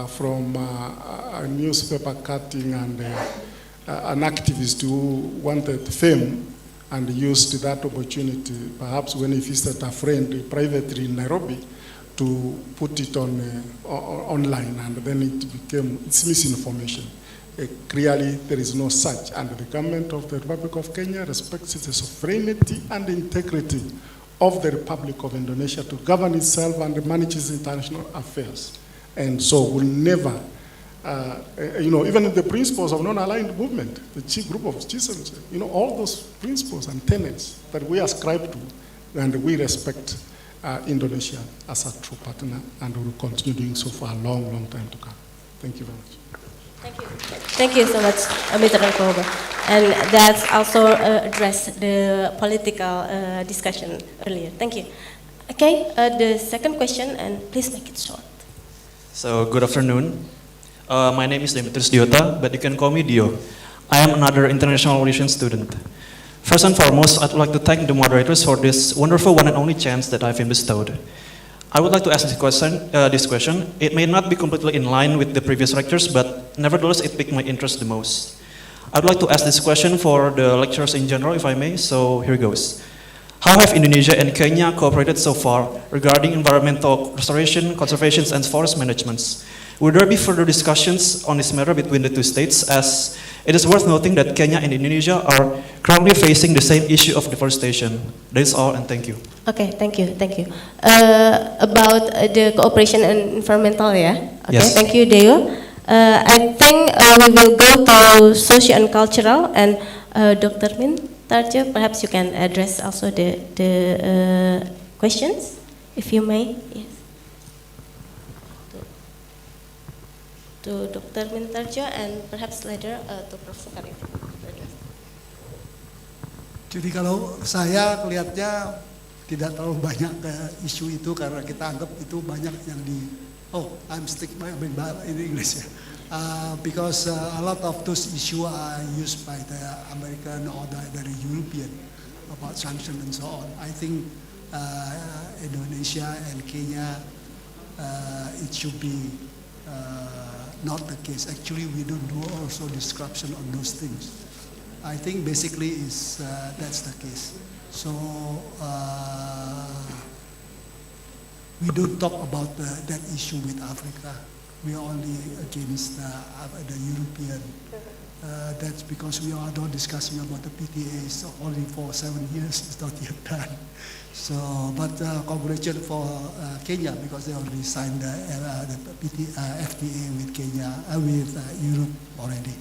from a newspaper cutting and an activist who wanted fame and used that opportunity, perhaps when he visited a friend privately in Nairobi, to put it on online, and then it's misinformation. Clearly, there is no such, and the government of the Republic of Kenya respects the sovereignty and integrity of the Republic of Indonesia to govern itself and manage its international affairs. And so will never, even the principles of non-aligned movement, the chief group of citizens, all those principles and tenets that we ascribe to, and we respect Indonesia as a true partner, and we will continue doing so for a long, long time to come. Thank you very much. Thank you. Thank you so much, Mr. Nkoba. And that's also addressed the political discussion earlier. Thank you. Okay, the second question, and please make it short. So, good afternoon. My name is Demetrius Diota, but you can call me Dio. I am another international relations student. First and foremost, I'd like to thank the moderators for this wonderful one and only chance that I've been bestowed. I would like to ask this question. It may not be completely in line with the previous lectures, but nevertheless, it piqued my interest the most. I'd like to ask this question for the lecturers in general, if I may, so here goes. How have Indonesia and Kenya cooperated so far regarding environmental restoration, conservation, and forest management? Will there be further discussions on this matter between the two states, as it is worth noting that Kenya and Indonesia are currently facing the same issue of deforestation? That is all, and thank you. Okay, thank you. About the cooperation and environmental, yeah? Okay, yes. Thank you, Deo. I think we will go to social and cultural, and Dr. Min Tarjo, perhaps you can address also the questions, if you may. Yes. To Dr. Min Tarjo, and perhaps later to Prof. Sukarif. Jadi kalau saya melihatnya tidak terlalu banyak ke isu itu, karena kita anggap itu banyak yang I'm sticking in English ya. Because a lot of those issues are used by the American or the European about sanction and so on. I think Indonesia and Kenya, it should be not the case. Actually, we don't do also description on those things. I think basically that's the case. So we don't talk about that issue with Africa. We are only against the European. That's because we are not discussing about the PTAs only for 7 years. It's not yet done. So, but congratulations for Kenya, because they already signed the FTA with Kenya, with Europe already.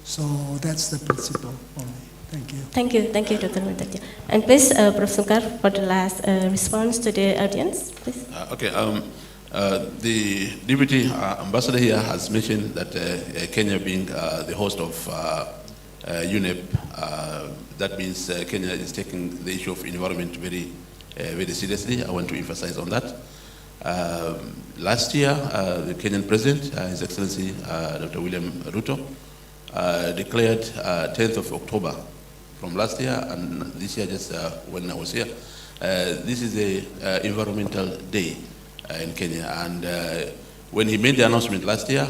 So that's the principle only. Thank you. Thank you, Dr. Mintarjo. And please, Prof. Sukar, for the last response to the audience, please. The Deputy Ambassador here has mentioned that Kenya being the host of UNEP, that means Kenya is taking the issue of environment very, very seriously. I want to emphasize on that. Last year, the Kenyan President, His Excellency Dr. William Ruto, declared 10th of October from last year and this year, just when I was here, this is the Environmental Day in Kenya. And when he made the announcement last year,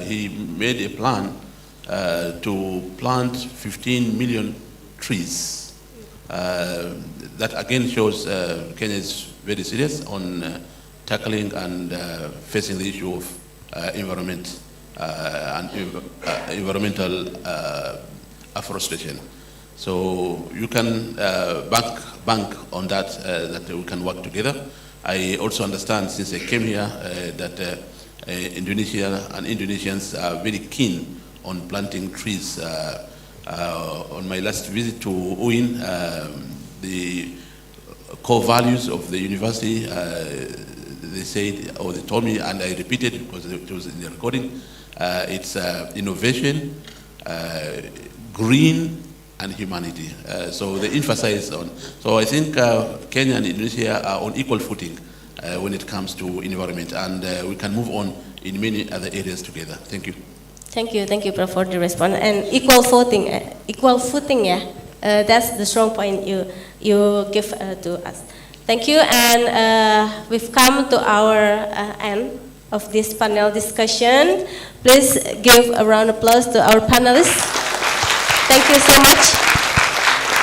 he made a plan to plant 15 million trees. That again shows Kenya is very serious on tackling and facing the issue of environment and environmental afforestation. So you can bank on that, that we can work together. I also understand, since I came here, that Indonesia and Indonesians are very keen on planting trees. On my last visit to UIN, the core values of the university, they said, or they told me, and I repeated because it was in the recording, it's innovation, green and humanity. So they emphasize on. So I think Kenya and Indonesia are on equal footing when it comes to environment, and we can move on in many other areas together. Thank you. Thank you, Prof, for the response. And equal footing, yeah. That's the strong point you give to us. Thank you, and we've come to our end of this panel discussion. Please give a round of applause to our panelists. Thank you so much.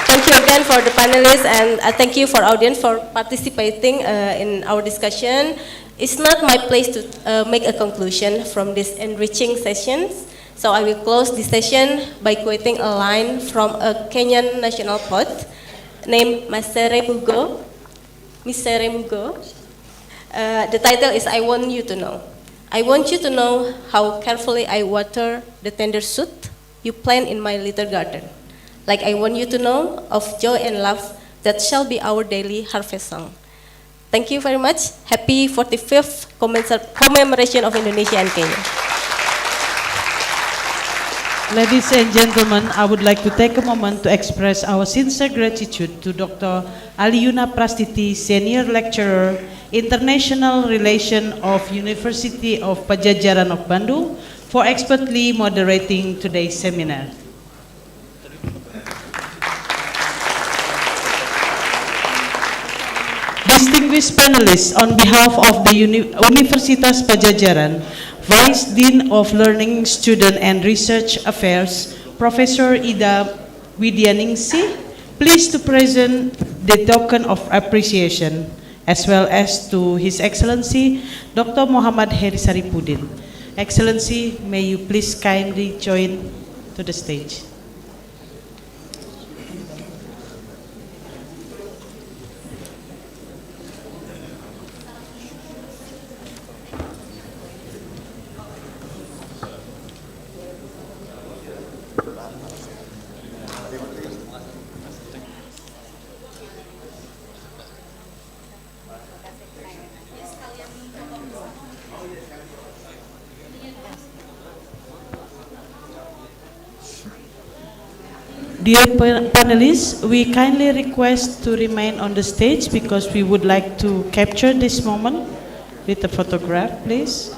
Thank you again for the panelists, and thank you for audience for participating in our discussion. It's not my place to make a conclusion from this enriching sessions. So I will close this session by quoting a line from a Kenyan national poet named Masere Mugo. The title is I Want You to Know. I want you to know how carefully I water the tender shoot you plant in my little garden. Like I want you to know of joy and love that shall be our daily harvest song. Thank you very much. Happy 45th commemoration of Indonesia and Kenya. Ladies and gentlemen, I would like to take a moment to express our sincere gratitude to Dr. Aliuna Prastiti, Senior Lecturer, International Relations of University of Pajajaran of Bandung, for expertly moderating today's seminar. Distinguished panelists, on behalf of the Universitas Pajajaran, Vice Dean of Learning, Student and Research Affairs, Professor Ida Widyaningsih, pleased to present the token of appreciation, as well as to His Excellency, Dr. Muhammad Heri Saripudin. Excellency, may you please kindly join to the stage. Dear panelists, we kindly request to remain on the stage because we would like to capture this moment with a photograph, please.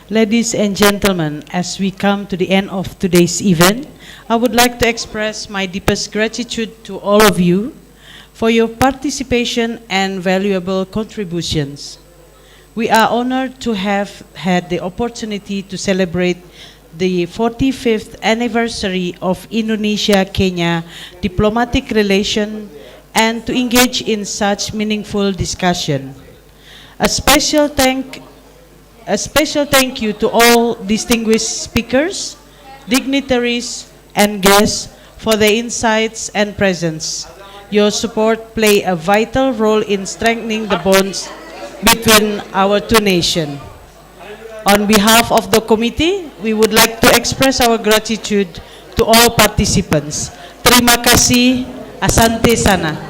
Ladies and gentlemen, as we come to the end of today's event, I would like to express my deepest gratitude to all of you for your participation and valuable contributions. We are honored to have had the opportunity to celebrate the 45th anniversary of Indonesia-Kenya diplomatic relation and to engage in such meaningful discussion. A special thank you to all distinguished speakers, dignitaries, and guests for their insights and presence. Your support play a vital role in strengthening the bonds between our two nations. On behalf of the committee, we would like to express our gratitude to all participants. Terima kasih, asante sana.